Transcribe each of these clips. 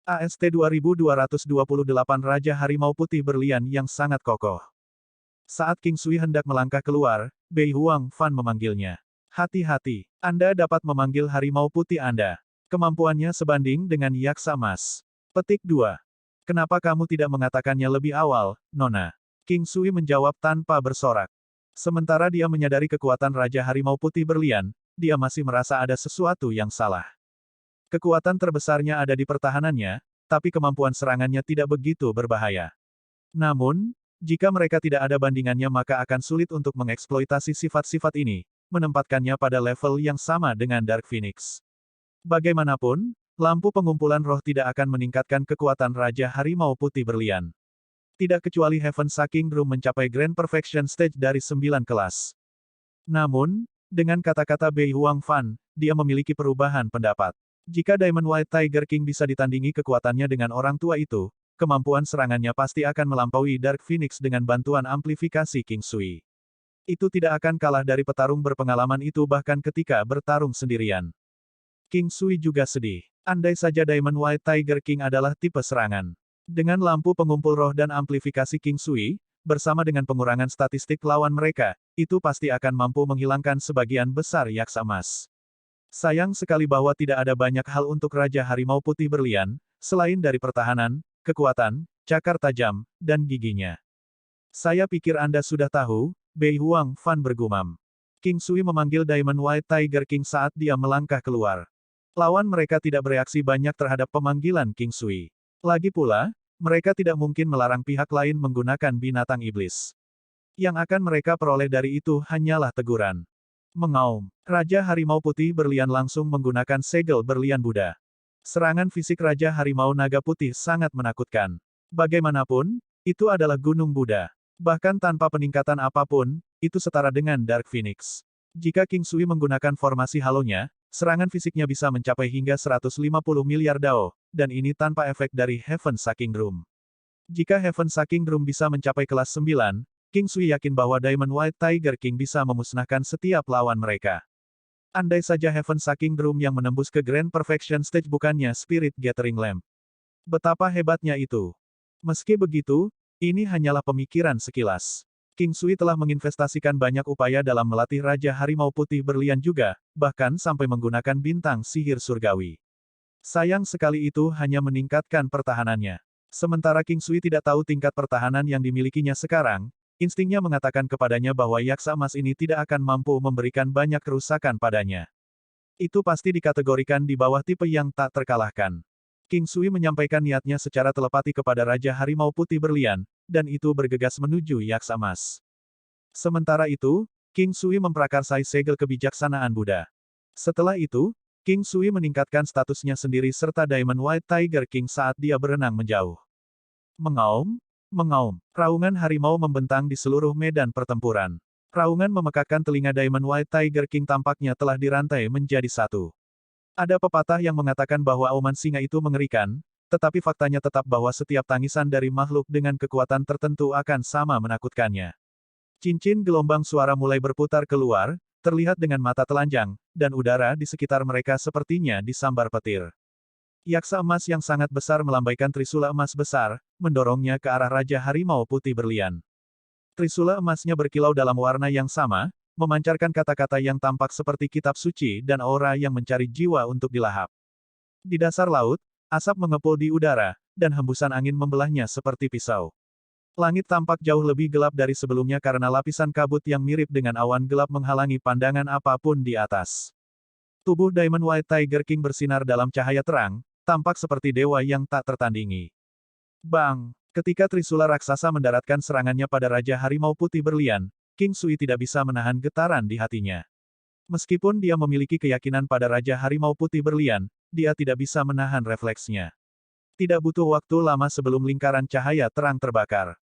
AST 2228 Raja Harimau Putih Berlian yang sangat kokoh. Saat King Sui hendak melangkah keluar, Bei Huang Fan memanggilnya. Hati-hati, Anda dapat memanggil harimau putih Anda. Kemampuannya sebanding dengan yaksa emas. Petik 2. Kenapa kamu tidak mengatakannya lebih awal, Nona? King Sui menjawab tanpa bersorak. Sementara dia menyadari kekuatan Raja Harimau Putih Berlian, dia masih merasa ada sesuatu yang salah. Kekuatan terbesarnya ada di pertahanannya, tapi kemampuan serangannya tidak begitu berbahaya. Namun, jika mereka tidak ada bandingannya maka akan sulit untuk mengeksploitasi sifat-sifat ini, menempatkannya pada level yang sama dengan Dark Phoenix. Bagaimanapun, lampu pengumpulan roh tidak akan meningkatkan kekuatan Raja Harimau Putih Berlian. Tidak kecuali Heaven Shaking Drum mencapai Grand Perfection Stage dari 9 kelas. Namun, dengan kata-kata Bei Huang Fan, dia memiliki perubahan pendapat. Jika Diamond White Tiger King bisa ditandingi kekuatannya dengan orang tua itu, kemampuan serangannya pasti akan melampaui Dark Phoenix dengan bantuan amplifikasi King Sui. Itu tidak akan kalah dari petarung berpengalaman itu bahkan ketika bertarung sendirian. King Sui juga sedih. Andai saja Diamond White Tiger King adalah tipe serangan. Dengan lampu pengumpul roh dan amplifikasi King Sui, bersama dengan pengurangan statistik lawan mereka, itu pasti akan mampu menghilangkan sebagian besar yaksa emas. Sayang sekali bahwa tidak ada banyak hal untuk Raja Harimau Putih Berlian, selain dari pertahanan, kekuatan, cakar tajam, dan giginya. Saya pikir Anda sudah tahu, Bei Huang Fan bergumam. King Sui memanggil Diamond White Tiger King saat dia melangkah keluar. Lawan mereka tidak bereaksi banyak terhadap pemanggilan King Sui. Lagi pula, mereka tidak mungkin melarang pihak lain menggunakan binatang iblis. Yang akan mereka peroleh dari itu hanyalah teguran. Mengaum. Raja Harimau Putih Berlian langsung menggunakan segel berlian Buddha. Serangan fisik Raja Harimau Naga Putih sangat menakutkan. Bagaimanapun, itu adalah Gunung Buddha. Bahkan tanpa peningkatan apapun, itu setara dengan Dark Phoenix. Jika King Sui menggunakan formasi halonya, serangan fisiknya bisa mencapai hingga 150 miliar dao, dan ini tanpa efek dari Heaven Shaking Drum. Jika Heaven Shaking Drum bisa mencapai kelas 9, King Sui yakin bahwa Diamond White Tiger King bisa memusnahkan setiap lawan mereka. Andai saja Heaven Shaking Drum yang menembus ke Grand Perfection Stage bukannya Spirit Gathering Lamp. Betapa hebatnya itu. Meski begitu, ini hanyalah pemikiran sekilas. King Sui telah menginvestasikan banyak upaya dalam melatih Raja Harimau Putih Berlian juga, bahkan sampai menggunakan bintang sihir surgawi. Sayang sekali itu hanya meningkatkan pertahanannya. Sementara King Sui tidak tahu tingkat pertahanan yang dimilikinya sekarang, instingnya mengatakan kepadanya bahwa yaksa emas ini tidak akan mampu memberikan banyak kerusakan padanya. Itu pasti dikategorikan di bawah tipe yang tak terkalahkan. King Sui menyampaikan niatnya secara telepati kepada Raja Harimau Putih Berlian, dan itu bergegas menuju yaksa emas. Sementara itu, King Sui memprakarsai segel kebijaksanaan Buddha. Setelah itu, King Sui meningkatkan statusnya sendiri serta Diamond White Tiger King saat dia berenang menjauh. Mengaum, mengaum. Raungan harimau membentang di seluruh medan pertempuran. Raungan memekakkan telinga Diamond White Tiger King tampaknya telah dirantai menjadi satu. Ada pepatah yang mengatakan bahwa auman singa itu mengerikan, tetapi faktanya tetap bahwa setiap tangisan dari makhluk dengan kekuatan tertentu akan sama menakutkannya. Cincin gelombang suara mulai berputar keluar, terlihat dengan mata telanjang, dan udara di sekitar mereka sepertinya disambar petir. Yaksa emas yang sangat besar melambaikan trisula emas besar, mendorongnya ke arah Raja Harimau Putih Berlian. Trisula emasnya berkilau dalam warna yang sama, memancarkan kata-kata yang tampak seperti kitab suci dan aura yang mencari jiwa untuk dilahap. Di dasar laut, asap mengepul di udara, dan hembusan angin membelahnya seperti pisau. Langit tampak jauh lebih gelap dari sebelumnya karena lapisan kabut yang mirip dengan awan gelap menghalangi pandangan apapun di atas. Tubuh Diamond White Tiger King bersinar dalam cahaya terang, tampak seperti dewa yang tak tertandingi. Bang! Ketika Trisula raksasa mendaratkan serangannya pada Raja Harimau Putih Berlian, King Sui tidak bisa menahan getaran di hatinya. Meskipun dia memiliki keyakinan pada Raja Harimau Putih Berlian, dia tidak bisa menahan refleksnya. Tidak butuh waktu lama sebelum lingkaran cahaya terang terbakar.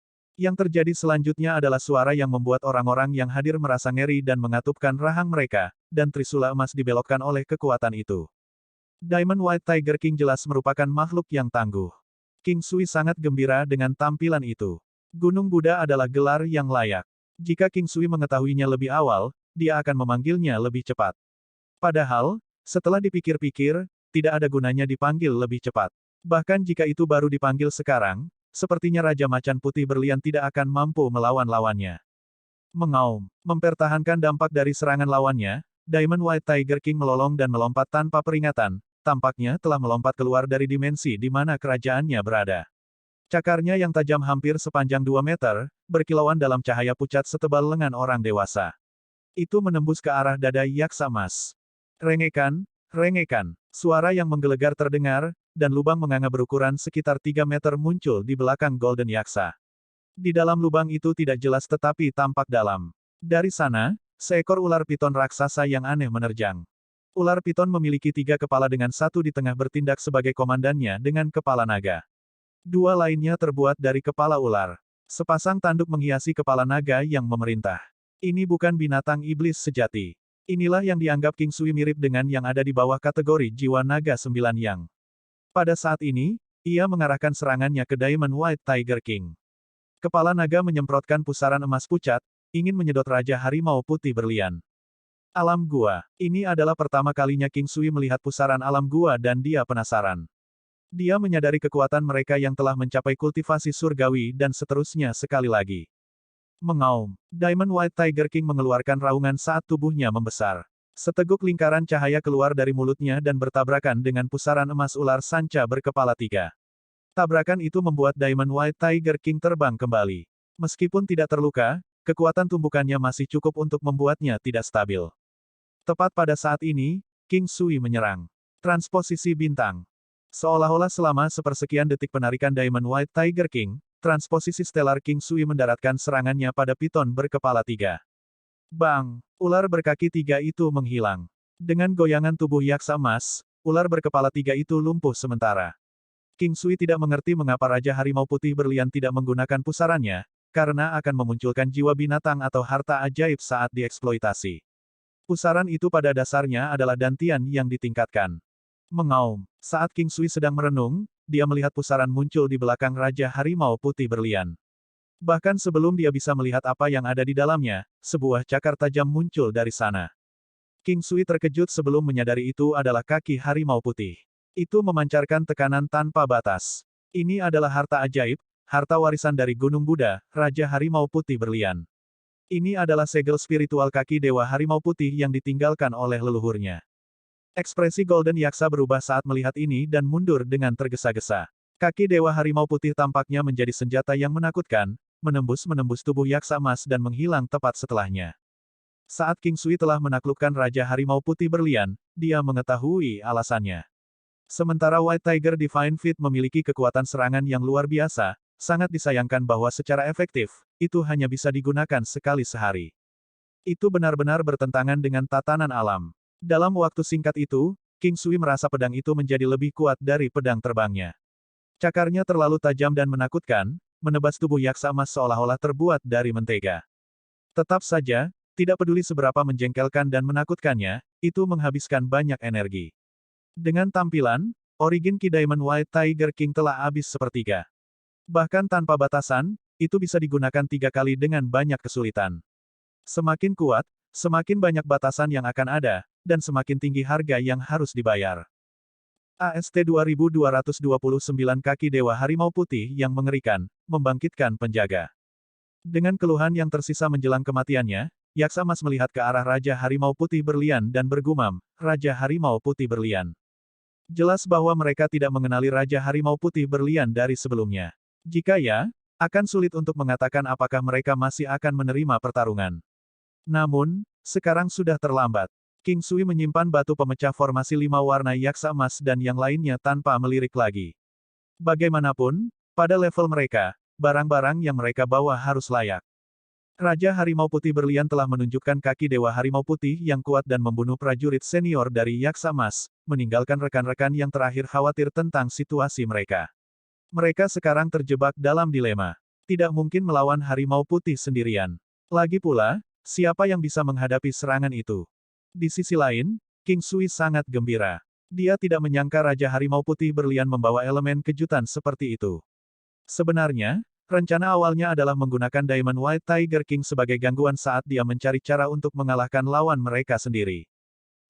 Yang terjadi selanjutnya adalah suara yang membuat orang-orang yang hadir merasa ngeri dan mengatupkan rahang mereka, dan Trisula emas dibelokkan oleh kekuatan itu. Diamond White Tiger King jelas merupakan makhluk yang tangguh. King Sui sangat gembira dengan tampilan itu. Gunung Buddha adalah gelar yang layak. Jika King Sui mengetahuinya lebih awal, dia akan memanggilnya lebih cepat. Padahal, setelah dipikir-pikir, tidak ada gunanya dipanggil lebih cepat. Bahkan jika itu baru dipanggil sekarang, sepertinya Raja Macan Putih Berlian tidak akan mampu melawan lawannya. Mengaum, mempertahankan dampak dari serangan lawannya, Diamond White Tiger King melolong dan melompat tanpa peringatan, tampaknya telah melompat keluar dari dimensi di mana kerajaannya berada. Cakarnya yang tajam hampir sepanjang 2 meter, berkilauan dalam cahaya pucat setebal lengan orang dewasa. Itu menembus ke arah dada Yaksa Emas. Rengekan, rengekan. Suara yang menggelegar terdengar, dan lubang menganga berukuran sekitar 3 meter muncul di belakang Golden Yaksa. Di dalam lubang itu tidak jelas tetapi tampak dalam. Dari sana, seekor ular piton raksasa yang aneh menerjang. Ular piton memiliki 3 kepala dengan satu di tengah bertindak sebagai komandannya dengan kepala naga. 2 lainnya terbuat dari kepala ular. Sepasang tanduk menghiasi kepala naga yang memerintah. Ini bukan binatang iblis sejati. Inilah yang dianggap King Sui mirip dengan yang ada di bawah kategori jiwa naga 9 yang. Pada saat ini, ia mengarahkan serangannya ke Diamond White Tiger King. Kepala naga menyemprotkan pusaran emas pucat, ingin menyedot Raja Harimau Putih Berlian. Alam gua. Ini adalah pertama kalinya King Sui melihat pusaran alam gua dan dia penasaran. Dia menyadari kekuatan mereka yang telah mencapai kultivasi surgawi dan seterusnya sekali lagi. Mengaum. Diamond White Tiger King mengeluarkan raungan saat tubuhnya membesar. Seteguk lingkaran cahaya keluar dari mulutnya dan bertabrakan dengan pusaran emas ular sanca berkepala 3. Tabrakan itu membuat Diamond White Tiger King terbang kembali. Meskipun tidak terluka, kekuatan tumbukannya masih cukup untuk membuatnya tidak stabil. Tepat pada saat ini, King Sui menyerang. Transposisi bintang. Seolah-olah selama sepersekian detik penarikan Diamond White Tiger King, transposisi Stellar King Sui mendaratkan serangannya pada piton berkepala 3. Bang! Ular berkaki 3 itu menghilang. Dengan goyangan tubuh Yaksa Emas, ular berkepala 3 itu lumpuh sementara. King Sui tidak mengerti mengapa Raja Harimau Putih Berlian tidak menggunakan pusarannya, karena akan memunculkan jiwa binatang atau harta ajaib saat dieksploitasi. Pusaran itu pada dasarnya adalah dantian yang ditingkatkan. Mengaum. Saat King Sui sedang merenung, dia melihat pusaran muncul di belakang Raja Harimau Putih Berlian. Bahkan sebelum dia bisa melihat apa yang ada di dalamnya, sebuah cakar tajam muncul dari sana. King Sui terkejut sebelum menyadari itu adalah kaki harimau putih. Itu memancarkan tekanan tanpa batas. Ini adalah harta ajaib, harta warisan dari Gunung Buddha, Raja Harimau Putih Berlian. Ini adalah segel spiritual kaki Dewa Harimau Putih yang ditinggalkan oleh leluhurnya. Ekspresi Golden Yaksa berubah saat melihat ini dan mundur dengan tergesa-gesa. Kaki Dewa Harimau Putih tampaknya menjadi senjata yang menakutkan, menembus tubuh Yaksa Emas dan menghilang tepat setelahnya. Saat King Sui telah menaklukkan Raja Harimau Putih Berlian, dia mengetahui alasannya. Sementara White Tiger Divine Feet memiliki kekuatan serangan yang luar biasa, sangat disayangkan bahwa secara efektif, itu hanya bisa digunakan sekali sehari. Itu benar-benar bertentangan dengan tatanan alam. Dalam waktu singkat itu, King Sui merasa pedang itu menjadi lebih kuat dari pedang terbangnya. Cakarnya terlalu tajam dan menakutkan, menebas tubuh Yaksa Emas seolah-olah terbuat dari mentega. Tetap saja, tidak peduli seberapa menjengkelkan dan menakutkannya, itu menghabiskan banyak energi. Dengan tampilan, Origin Ki Diamond White Tiger King telah habis sepertiga. Bahkan tanpa batasan, itu bisa digunakan 3 kali dengan banyak kesulitan. Semakin kuat, semakin banyak batasan yang akan ada, dan semakin tinggi harga yang harus dibayar. AST 2229 kaki Dewa Harimau Putih yang mengerikan, membangkitkan penjaga. Dengan keluhan yang tersisa menjelang kematiannya, Yaksa Emas melihat ke arah Raja Harimau Putih Berlian dan bergumam, Raja Harimau Putih Berlian. Jelas bahwa mereka tidak mengenali Raja Harimau Putih Berlian dari sebelumnya. Jika ya, akan sulit untuk mengatakan apakah mereka masih akan menerima pertarungan. Namun, sekarang sudah terlambat. King Sui menyimpan batu pemecah formasi 5 warna Yaksa Emas dan yang lainnya tanpa melirik lagi. Bagaimanapun, pada level mereka, barang-barang yang mereka bawa harus layak. Raja Harimau Putih Berlian telah menunjukkan kaki Dewa Harimau Putih yang kuat dan membunuh prajurit senior dari Yaksa Emas, meninggalkan rekan-rekan yang terakhir khawatir tentang situasi mereka. Mereka sekarang terjebak dalam dilema. Tidak mungkin melawan Harimau Putih sendirian. Lagi pula, siapa yang bisa menghadapi serangan itu? Di sisi lain, King Sui sangat gembira. Dia tidak menyangka Raja Harimau Putih Berlian membawa elemen kejutan seperti itu. Sebenarnya, rencana awalnya adalah menggunakan Diamond White Tiger King sebagai gangguan saat dia mencari cara untuk mengalahkan lawan mereka sendiri.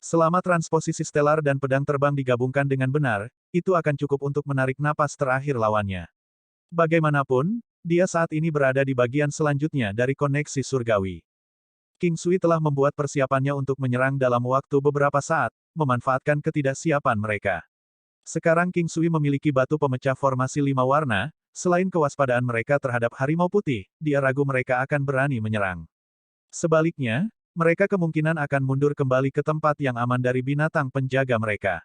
Selama transposisi stelar dan pedang terbang digabungkan dengan benar, itu akan cukup untuk menarik napas terakhir lawannya. Bagaimanapun, dia saat ini berada di bagian selanjutnya dari koneksi surgawi. King Sui telah membuat persiapannya untuk menyerang dalam waktu beberapa saat, memanfaatkan ketidaksiapan mereka. Sekarang King Sui memiliki batu pemecah formasi 5 warna, selain kewaspadaan mereka terhadap harimau putih, dia ragu mereka akan berani menyerang. Sebaliknya, mereka kemungkinan akan mundur kembali ke tempat yang aman dari binatang penjaga mereka.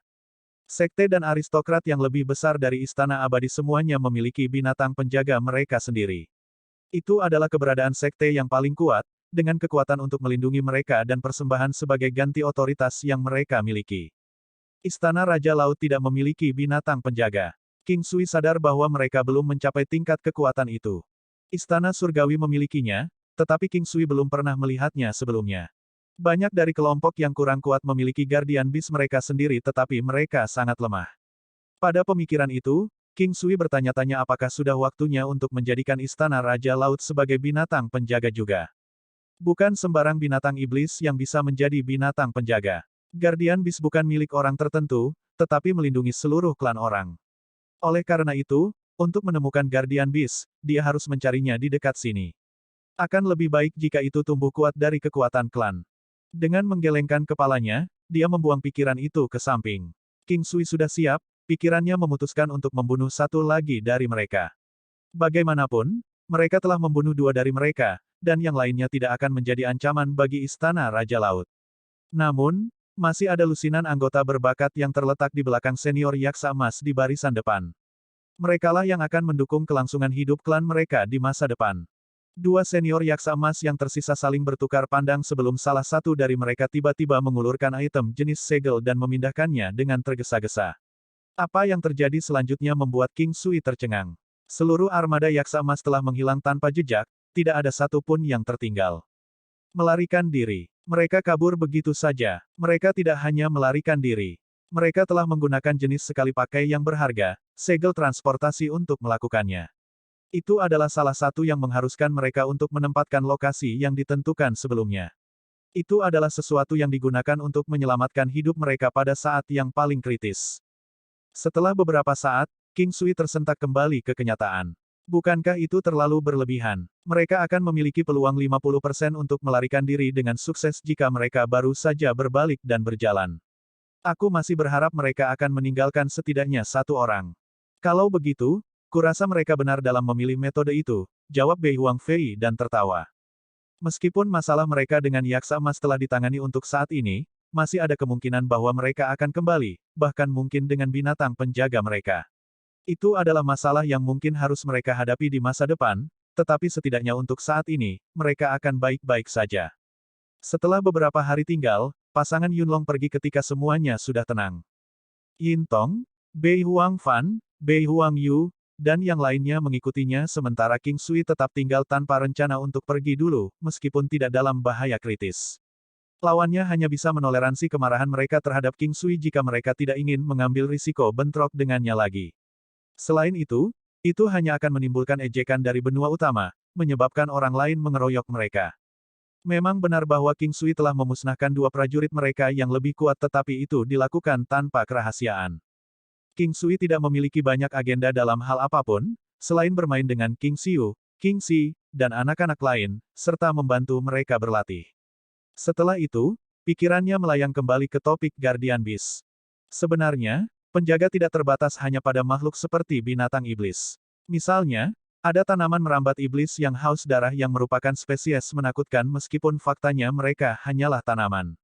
Sekte dan aristokrat yang lebih besar dari Istana Abadi semuanya memiliki binatang penjaga mereka sendiri. Itu adalah keberadaan sekte yang paling kuat, dengan kekuatan untuk melindungi mereka dan persembahan sebagai ganti otoritas yang mereka miliki. Istana Raja Laut tidak memiliki binatang penjaga. King Sui sadar bahwa mereka belum mencapai tingkat kekuatan itu. Istana Surgawi memilikinya, tetapi King Sui belum pernah melihatnya sebelumnya. Banyak dari kelompok yang kurang kuat memiliki Guardian Beast mereka sendiri tetapi mereka sangat lemah. Pada pemikiran itu, King Sui bertanya-tanya apakah sudah waktunya untuk menjadikan Istana Raja Laut sebagai binatang penjaga juga. Bukan sembarang binatang iblis yang bisa menjadi binatang penjaga. Guardian Beast bukan milik orang tertentu, tetapi melindungi seluruh klan orang. Oleh karena itu, untuk menemukan Guardian Beast, dia harus mencarinya di dekat sini. Akan lebih baik jika itu tumbuh kuat dari kekuatan klan. Dengan menggelengkan kepalanya, dia membuang pikiran itu ke samping. King Sui sudah siap, pikirannya memutuskan untuk membunuh satu lagi dari mereka. Bagaimanapun, mereka telah membunuh 2 dari mereka, dan yang lainnya tidak akan menjadi ancaman bagi Istana Raja Laut. Namun, masih ada lusinan anggota berbakat yang terletak di belakang senior Yaksa Emas di barisan depan. Merekalah yang akan mendukung kelangsungan hidup klan mereka di masa depan. 2 senior Yaksa Emas yang tersisa saling bertukar pandang sebelum salah satu dari mereka tiba-tiba mengulurkan item jenis segel dan memindahkannya dengan tergesa-gesa. Apa yang terjadi selanjutnya membuat King Sui tercengang. Seluruh armada Yaksa Emas telah menghilang tanpa jejak, tidak ada satu pun yang tertinggal. Melarikan diri. Mereka kabur begitu saja. Mereka tidak hanya melarikan diri. Mereka telah menggunakan jenis sekali pakai yang berharga, segel transportasi untuk melakukannya. Itu adalah salah satu yang mengharuskan mereka untuk menempatkan lokasi yang ditentukan sebelumnya. Itu adalah sesuatu yang digunakan untuk menyelamatkan hidup mereka pada saat yang paling kritis. Setelah beberapa saat, King Sui tersentak kembali ke kenyataan. Bukankah itu terlalu berlebihan? Mereka akan memiliki peluang 50% untuk melarikan diri dengan sukses jika mereka baru saja berbalik dan berjalan. Aku masih berharap mereka akan meninggalkan setidaknya 1 orang. Kalau begitu, kurasa mereka benar dalam memilih metode itu, jawab Bei Huangfei dan tertawa. Meskipun masalah mereka dengan Yaksa Emas telah ditangani untuk saat ini, masih ada kemungkinan bahwa mereka akan kembali, bahkan mungkin dengan binatang penjaga mereka. Itu adalah masalah yang mungkin harus mereka hadapi di masa depan, tetapi setidaknya untuk saat ini, mereka akan baik-baik saja. Setelah beberapa hari tinggal, pasangan Yunlong pergi ketika semuanya sudah tenang. Yin Tong, Bei Huang Fan, Bei Huang Yu, dan yang lainnya mengikutinya sementara King Sui tetap tinggal tanpa rencana untuk pergi dulu, meskipun tidak dalam bahaya kritis. Lawannya hanya bisa menoleransi kemarahan mereka terhadap King Sui jika mereka tidak ingin mengambil risiko bentrok dengannya lagi. Selain itu hanya akan menimbulkan ejekan dari benua utama, menyebabkan orang lain mengeroyok mereka. Memang benar bahwa King Sui telah memusnahkan 2 prajurit mereka yang lebih kuat tetapi itu dilakukan tanpa kerahasiaan. King Sui tidak memiliki banyak agenda dalam hal apapun, selain bermain dengan King Xiu, King Xi, dan anak-anak lain, serta membantu mereka berlatih. Setelah itu, pikirannya melayang kembali ke topik Guardian Beast. Sebenarnya, penjaga tidak terbatas hanya pada makhluk seperti binatang iblis. Misalnya, ada tanaman merambat iblis yang haus darah yang merupakan spesies menakutkan meskipun faktanya mereka hanyalah tanaman.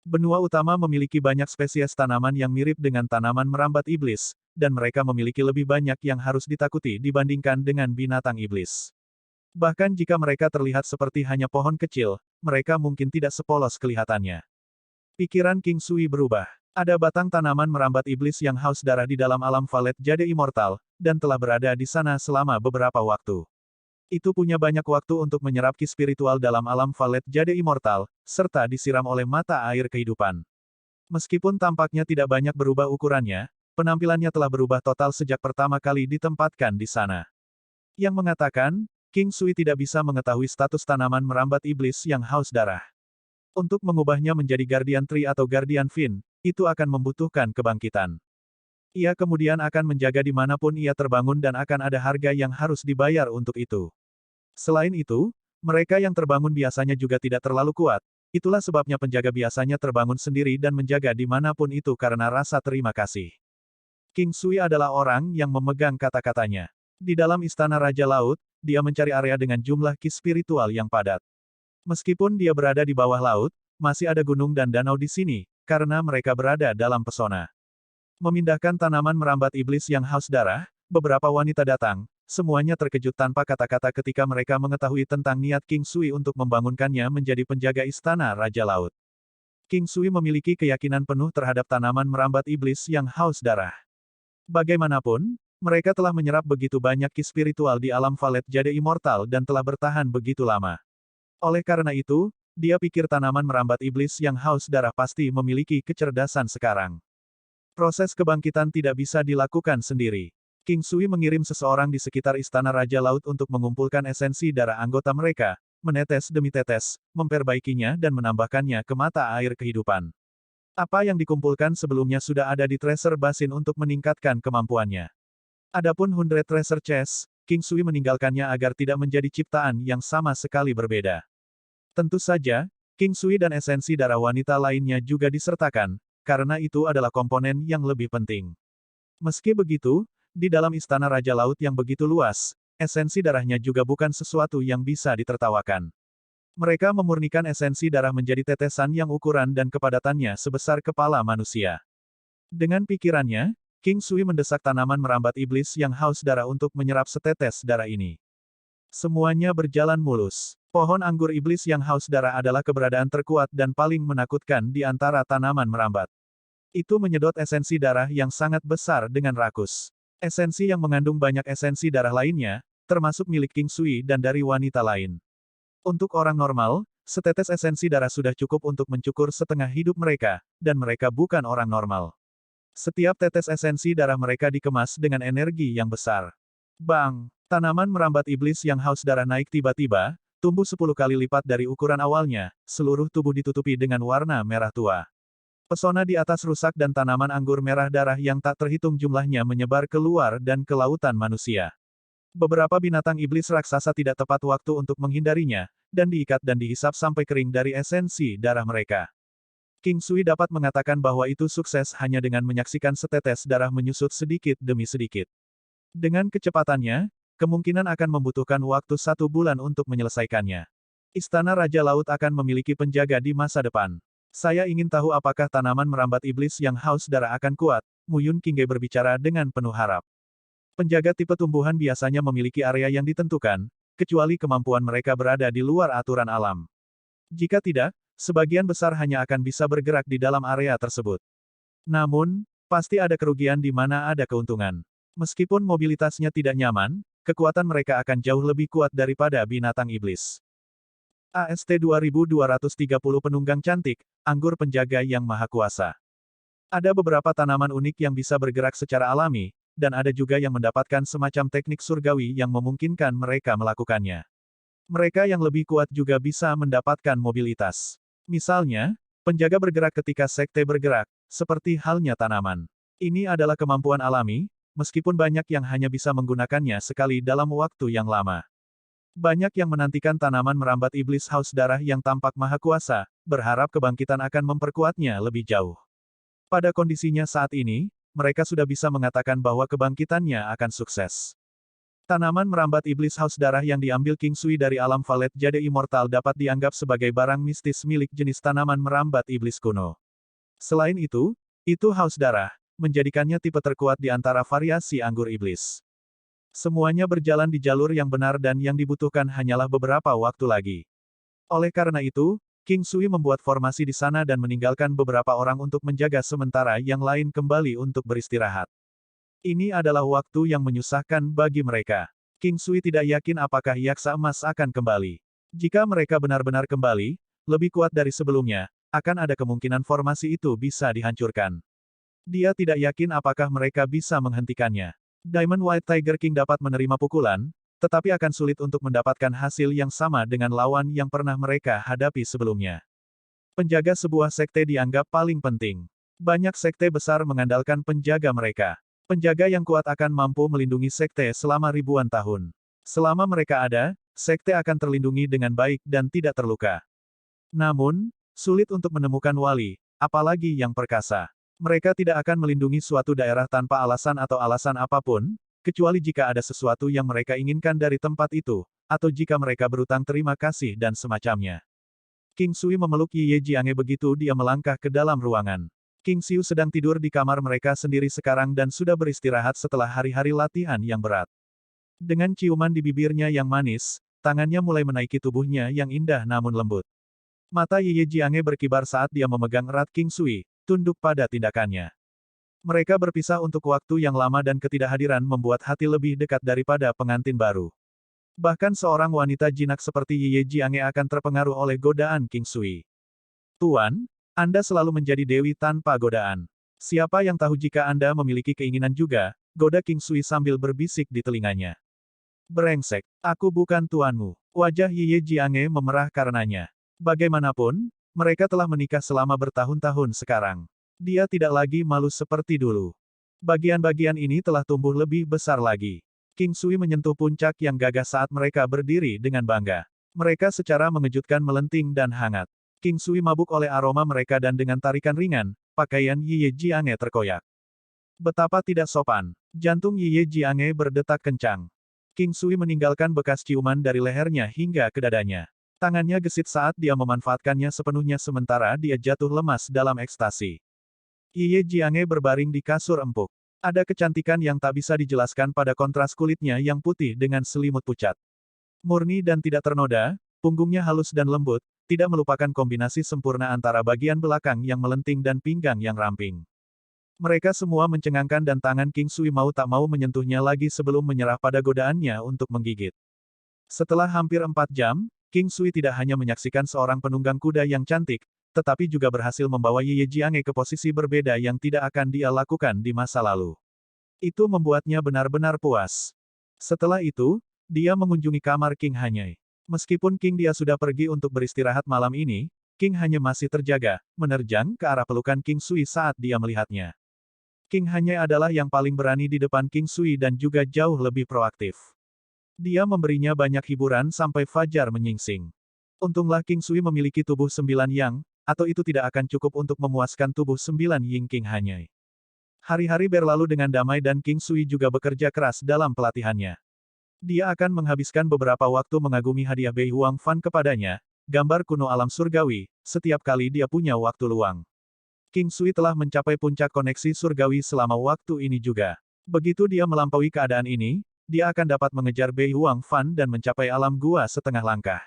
Benua utama memiliki banyak spesies tanaman yang mirip dengan tanaman merambat iblis, dan mereka memiliki lebih banyak yang harus ditakuti dibandingkan dengan binatang iblis. Bahkan jika mereka terlihat seperti hanya pohon kecil, mereka mungkin tidak sepolos kelihatannya. Pikiran King Sui berubah. Ada batang tanaman merambat iblis yang haus darah di dalam alam Valet Jade Immortal, dan telah berada di sana selama beberapa waktu. Itu punya banyak waktu untuk menyerap ki spiritual dalam alam Valet Jade Immortal, serta disiram oleh mata air kehidupan. Meskipun tampaknya tidak banyak berubah ukurannya, penampilannya telah berubah total sejak pertama kali ditempatkan di sana. Yang mengatakan, King Sui tidak bisa mengetahui status tanaman merambat iblis yang haus darah. Untuk mengubahnya menjadi Guardian Tree atau Guardian Fin, itu akan membutuhkan kebangkitan. Ia kemudian akan menjaga dimanapun ia terbangun dan akan ada harga yang harus dibayar untuk itu. Selain itu, mereka yang terbangun biasanya juga tidak terlalu kuat. Itulah sebabnya penjaga biasanya terbangun sendiri dan menjaga dimanapun itu karena rasa terima kasih. King Sui adalah orang yang memegang kata-katanya. Di dalam Istana Raja Laut, dia mencari area dengan jumlah ki spiritual yang padat. Meskipun dia berada di bawah laut, masih ada gunung dan danau di sini, karena mereka berada dalam pesona. Memindahkan tanaman merambat iblis yang haus darah, beberapa wanita datang, semuanya terkejut tanpa kata-kata ketika mereka mengetahui tentang niat King Sui untuk membangunkannya menjadi penjaga Istana Raja Laut. King Sui memiliki keyakinan penuh terhadap tanaman merambat iblis yang haus darah. Bagaimanapun, mereka telah menyerap begitu banyak ki spiritual di alam Valet Jade Immortal dan telah bertahan begitu lama. Oleh karena itu, dia pikir tanaman merambat iblis yang haus darah pasti memiliki kecerdasan sekarang. Proses kebangkitan tidak bisa dilakukan sendiri. King Sui mengirim seseorang di sekitar Istana Raja Laut untuk mengumpulkan esensi darah anggota mereka, menetes demi tetes, memperbaikinya dan menambahkannya ke mata air kehidupan. Apa yang dikumpulkan sebelumnya sudah ada di Treasure Basin untuk meningkatkan kemampuannya. Adapun 100 Treasure Chest, King Sui meninggalkannya agar tidak menjadi ciptaan yang sama sekali berbeda. Tentu saja, King Sui dan esensi darah wanita lainnya juga disertakan, karena itu adalah komponen yang lebih penting. Meski begitu, di dalam Istana Raja Laut yang begitu luas, esensi darahnya juga bukan sesuatu yang bisa ditertawakan. Mereka memurnikan esensi darah menjadi tetesan yang ukuran dan kepadatannya sebesar kepala manusia. Dengan pikirannya, King Sui mendesak tanaman merambat iblis yang haus darah untuk menyerap setetes darah ini. Semuanya berjalan mulus. Pohon anggur iblis yang haus darah adalah keberadaan terkuat dan paling menakutkan di antara tanaman merambat. Itu menyedot esensi darah yang sangat besar dengan rakus. Esensi yang mengandung banyak esensi darah lainnya, termasuk milik King Sui dan dari wanita lain. Untuk orang normal, setetes esensi darah sudah cukup untuk mencukur setengah hidup mereka, dan mereka bukan orang normal. Setiap tetes esensi darah mereka dikemas dengan energi yang besar. Bang! Tanaman merambat iblis yang haus darah naik tiba-tiba, tumbuh 10 kali lipat dari ukuran awalnya, seluruh tubuh ditutupi dengan warna merah tua. Pesona di atas rusak dan tanaman anggur merah darah yang tak terhitung jumlahnya menyebar keluar dan ke lautan manusia. Beberapa binatang iblis raksasa tidak tepat waktu untuk menghindarinya, dan diikat dan dihisap sampai kering dari esensi darah mereka. King Sui dapat mengatakan bahwa itu sukses hanya dengan menyaksikan setetes darah menyusut sedikit demi sedikit. Dengan kecepatannya, kemungkinan akan membutuhkan waktu 1 bulan untuk menyelesaikannya. Istana Raja Laut akan memiliki penjaga di masa depan. Saya ingin tahu apakah tanaman merambat iblis yang haus darah akan kuat, Mu Yun Qingge berbicara dengan penuh harap. Penjaga tipe tumbuhan biasanya memiliki area yang ditentukan, kecuali kemampuan mereka berada di luar aturan alam. Jika tidak, sebagian besar hanya akan bisa bergerak di dalam area tersebut. Namun, pasti ada kerugian di mana ada keuntungan. Meskipun mobilitasnya tidak nyaman, kekuatan mereka akan jauh lebih kuat daripada binatang iblis. AST 2230 Penunggang Cantik, Anggur Penjaga yang Maha Kuasa. Ada beberapa tanaman unik yang bisa bergerak secara alami, dan ada juga yang mendapatkan semacam teknik surgawi yang memungkinkan mereka melakukannya. Mereka yang lebih kuat juga bisa mendapatkan mobilitas. Misalnya, penjaga bergerak ketika sekte bergerak, seperti halnya tanaman. Ini adalah kemampuan alami, meskipun banyak yang hanya bisa menggunakannya sekali dalam waktu yang lama. Banyak yang menantikan tanaman merambat iblis haus darah yang tampak maha kuasa, berharap kebangkitan akan memperkuatnya lebih jauh. Pada kondisinya saat ini, mereka sudah bisa mengatakan bahwa kebangkitannya akan sukses. Tanaman merambat iblis haus darah yang diambil King Sui dari alam Valet Jade Immortal dapat dianggap sebagai barang mistis milik jenis tanaman merambat iblis kuno. Selain itu haus darah, menjadikannya tipe terkuat di antara variasi anggur iblis. Semuanya berjalan di jalur yang benar dan yang dibutuhkan hanyalah beberapa waktu lagi. Oleh karena itu, King Sui membuat formasi di sana dan meninggalkan beberapa orang untuk menjaga sementara yang lain kembali untuk beristirahat. Ini adalah waktu yang menyusahkan bagi mereka. King Sui tidak yakin apakah Yaksa Emas akan kembali. Jika mereka benar-benar kembali, lebih kuat dari sebelumnya, akan ada kemungkinan formasi itu bisa dihancurkan. Dia tidak yakin apakah mereka bisa menghentikannya. Diamond White Tiger King dapat menerima pukulan, tetapi akan sulit untuk mendapatkan hasil yang sama dengan lawan yang pernah mereka hadapi sebelumnya. Penjaga sebuah sekte dianggap paling penting. Banyak sekte besar mengandalkan penjaga mereka. Penjaga yang kuat akan mampu melindungi sekte selama ribuan tahun. Selama mereka ada, sekte akan terlindungi dengan baik dan tidak terluka. Namun, sulit untuk menemukan wali, apalagi yang perkasa. Mereka tidak akan melindungi suatu daerah tanpa alasan atau alasan apapun, kecuali jika ada sesuatu yang mereka inginkan dari tempat itu, atau jika mereka berutang terima kasih dan semacamnya. King Sui memeluk Ye Jianghe begitu dia melangkah ke dalam ruangan. King Xiu sedang tidur di kamar mereka sendiri sekarang dan sudah beristirahat setelah hari-hari latihan yang berat. Dengan ciuman di bibirnya yang manis, tangannya mulai menaiki tubuhnya yang indah namun lembut. Mata Ye Jianghe berkibar saat dia memegang erat King Sui, tunduk pada tindakannya. Mereka berpisah untuk waktu yang lama dan ketidakhadiran membuat hati lebih dekat daripada pengantin baru. Bahkan seorang wanita jinak seperti Ye Jianghe akan terpengaruh oleh godaan King Sui. Tuan, Anda selalu menjadi dewi tanpa godaan. Siapa yang tahu jika Anda memiliki keinginan juga, goda King Sui sambil berbisik di telinganya. Brengsek, aku bukan tuanmu. Wajah Ye Jianghe memerah karenanya. Bagaimanapun, mereka telah menikah selama bertahun-tahun sekarang. Dia tidak lagi malu seperti dulu. Bagian-bagian ini telah tumbuh lebih besar lagi. King Sui menyentuh puncak yang gagah saat mereka berdiri dengan bangga. Mereka secara mengejutkan melenting dan hangat. King Sui mabuk oleh aroma mereka dan dengan tarikan ringan, pakaian Ye Jianghe terkoyak. Betapa tidak sopan. Jantung Ye Jianghe berdetak kencang. King Sui meninggalkan bekas ciuman dari lehernya hingga ke dadanya. Tangannya gesit saat dia memanfaatkannya sepenuhnya sementara dia jatuh lemas dalam ekstasi. Ye Jianghe berbaring di kasur empuk. Ada kecantikan yang tak bisa dijelaskan pada kontras kulitnya yang putih dengan selimut pucat. Murni dan tidak ternoda, punggungnya halus dan lembut, tidak melupakan kombinasi sempurna antara bagian belakang yang melenting dan pinggang yang ramping. Mereka semua mencengangkan dan tangan King Sui mau tak mau menyentuhnya lagi sebelum menyerah pada godaannya untuk menggigit. Setelah hampir 4 jam, King Sui tidak hanya menyaksikan seorang penunggang kuda yang cantik, tetapi juga berhasil membawa Ye Jianghe ke posisi berbeda yang tidak akan dia lakukan di masa lalu. Itu membuatnya benar-benar puas. Setelah itu, dia mengunjungi kamar King Hanyai. Meskipun King dia sudah pergi untuk beristirahat malam ini, King hanya masih terjaga, menerjang ke arah pelukan King Sui saat dia melihatnya. King Hanyai adalah yang paling berani di depan King Sui dan juga jauh lebih proaktif. Dia memberinya banyak hiburan sampai fajar menyingsing. Untunglah King Sui memiliki tubuh 9 yang, atau itu tidak akan cukup untuk memuaskan tubuh 9 Ying King Hanyai. Hari-hari berlalu dengan damai dan King Sui juga bekerja keras dalam pelatihannya. Dia akan menghabiskan beberapa waktu mengagumi hadiah Bei Huang Fan kepadanya, gambar kuno alam surgawi, setiap kali dia punya waktu luang. King Sui telah mencapai puncak koneksi surgawi selama waktu ini juga. Begitu dia melampaui keadaan ini, dia akan dapat mengejar Bei Huang Fan dan mencapai alam gua setengah langkah.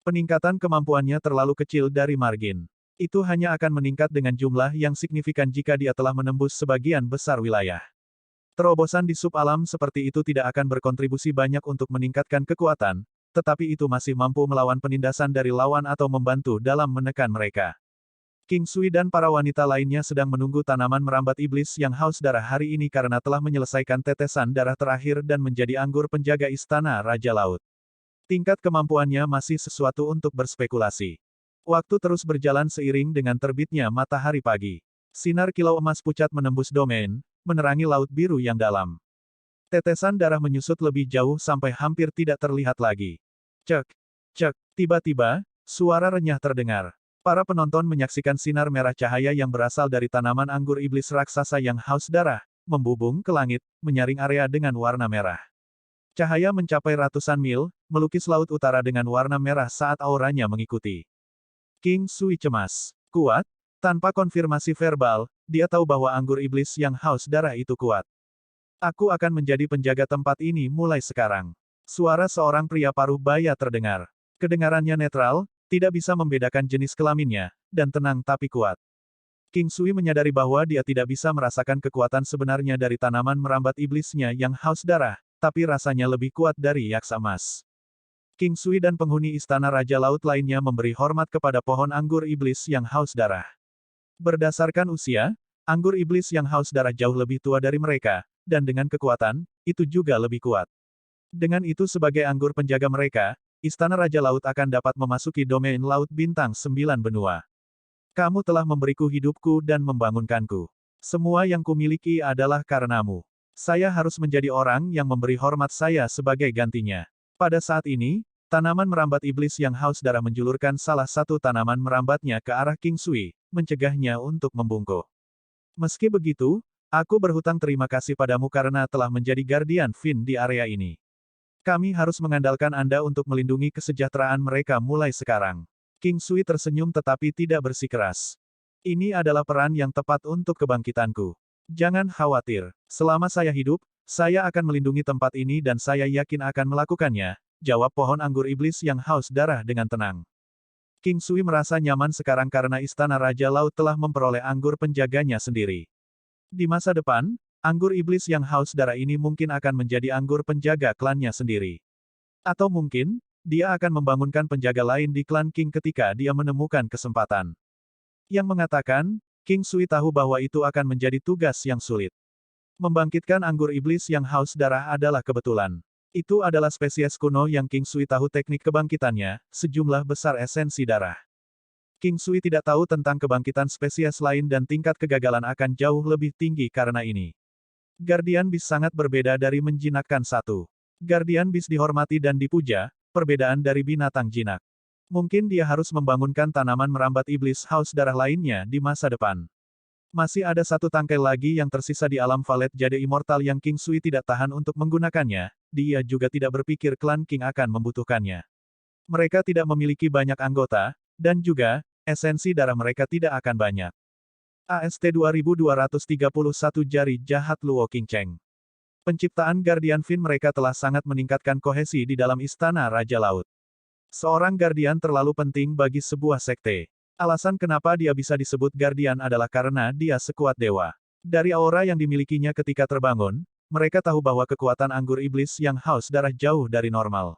Peningkatan kemampuannya terlalu kecil dari margin. Itu hanya akan meningkat dengan jumlah yang signifikan jika dia telah menembus sebagian besar wilayah. Terobosan di sub-alam seperti itu tidak akan berkontribusi banyak untuk meningkatkan kekuatan, tetapi itu masih mampu melawan penindasan dari lawan atau membantu dalam menekan mereka. King Sui dan para wanita lainnya sedang menunggu tanaman merambat iblis yang haus darah hari ini karena telah menyelesaikan tetesan darah terakhir dan menjadi anggur penjaga istana Raja Laut. Tingkat kemampuannya masih sesuatu untuk berspekulasi. Waktu terus berjalan seiring dengan terbitnya matahari pagi. Sinar kilau emas pucat menembus domain, menerangi laut biru yang dalam. Tetesan darah menyusut lebih jauh sampai hampir tidak terlihat lagi. Cek, cek, tiba-tiba, suara renyah terdengar. Para penonton menyaksikan sinar merah cahaya yang berasal dari tanaman anggur iblis raksasa yang haus darah, membubung ke langit, menyaring area dengan warna merah. Cahaya mencapai ratusan mil, melukis laut utara dengan warna merah saat auranya mengikuti. King Sui cemas. Kuat? Tanpa konfirmasi verbal, dia tahu bahwa anggur iblis yang haus darah itu kuat. Aku akan menjadi penjaga tempat ini mulai sekarang. Suara seorang pria paruh baya terdengar. Kedengarannya netral, tidak bisa membedakan jenis kelaminnya, dan tenang tapi kuat. King Sui menyadari bahwa dia tidak bisa merasakan kekuatan sebenarnya dari tanaman merambat iblisnya yang haus darah, tapi rasanya lebih kuat dari yaksa emas. King Sui dan penghuni istana Raja Laut lainnya memberi hormat kepada pohon anggur iblis yang haus darah. Berdasarkan usia, anggur iblis yang haus darah jauh lebih tua dari mereka, dan dengan kekuatan, itu juga lebih kuat. Dengan itu sebagai anggur penjaga mereka, istana Raja Laut akan dapat memasuki domain Laut Bintang 9 benua. Kamu telah memberiku hidupku dan membangunkanku. Semua yang kumiliki adalah karenamu. Saya harus menjadi orang yang memberi hormat saya sebagai gantinya. Pada saat ini, tanaman merambat iblis yang haus darah menjulurkan salah satu tanaman merambatnya ke arah King Sui, mencegahnya untuk membungkuk. Meski begitu, aku berhutang terima kasih padamu karena telah menjadi Guardian Fin di area ini. Kami harus mengandalkan Anda untuk melindungi kesejahteraan mereka mulai sekarang. King Sui tersenyum tetapi tidak bersikeras. Ini adalah peran yang tepat untuk kebangkitanku. Jangan khawatir. Selama saya hidup, saya akan melindungi tempat ini dan saya yakin akan melakukannya, jawab pohon anggur iblis yang haus darah dengan tenang. King Sui merasa nyaman sekarang karena Istana Raja Laut telah memperoleh anggur penjaganya sendiri. Di masa depan, anggur iblis yang haus darah ini mungkin akan menjadi anggur penjaga klannya sendiri. Atau mungkin, dia akan membangunkan penjaga lain di klan King ketika dia menemukan kesempatan. Yang mengatakan, King Sui tahu bahwa itu akan menjadi tugas yang sulit. Membangkitkan anggur iblis yang haus darah adalah kebetulan. Itu adalah spesies kuno yang King Sui tahu teknik kebangkitannya, sejumlah besar esensi darah. King Sui tidak tahu tentang kebangkitan spesies lain dan tingkat kegagalan akan jauh lebih tinggi karena ini. Guardian Beast sangat berbeda dari menjinakkan satu. Guardian Beast dihormati dan dipuja, perbedaan dari binatang jinak. Mungkin dia harus membangunkan tanaman merambat iblis haus darah lainnya di masa depan. Masih ada satu tangkai lagi yang tersisa di alam Valet Jade Immortal yang King Sui tidak tahan untuk menggunakannya, dia juga tidak berpikir klan King akan membutuhkannya. Mereka tidak memiliki banyak anggota, dan juga, esensi darah mereka tidak akan banyak. AST 2231 Jari Jahat Luo Qingcheng. Penciptaan Guardian Fin mereka telah sangat meningkatkan kohesi di dalam Istana Raja Laut. Seorang Guardian terlalu penting bagi sebuah sekte. Alasan kenapa dia bisa disebut Guardian adalah karena dia sekuat dewa. Dari aura yang dimilikinya ketika terbangun, mereka tahu bahwa kekuatan anggur iblis yang haus darah jauh dari normal.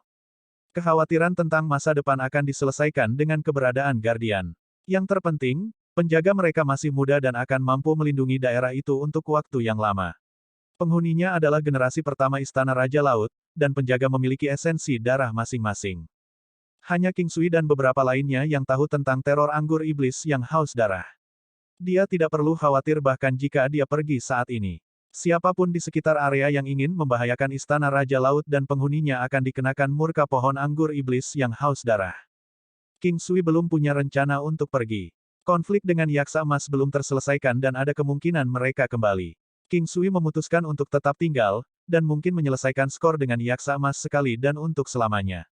Kekhawatiran tentang masa depan akan diselesaikan dengan keberadaan Guardian. Yang terpenting, penjaga mereka masih muda dan akan mampu melindungi daerah itu untuk waktu yang lama. Penghuninya adalah generasi pertama Istana Raja Laut, dan penjaga memiliki esensi darah masing-masing. Hanya King Sui dan beberapa lainnya yang tahu tentang teror anggur iblis yang haus darah. Dia tidak perlu khawatir bahkan jika dia pergi saat ini. Siapapun di sekitar area yang ingin membahayakan Istana Raja Laut dan penghuninya akan dikenakan murka pohon anggur iblis yang haus darah. King Sui belum punya rencana untuk pergi. Konflik dengan Yaksa Emas belum terselesaikan dan ada kemungkinan mereka kembali. King Sui memutuskan untuk tetap tinggal, dan mungkin menyelesaikan skor dengan Yaksa Emas sekali dan untuk selamanya.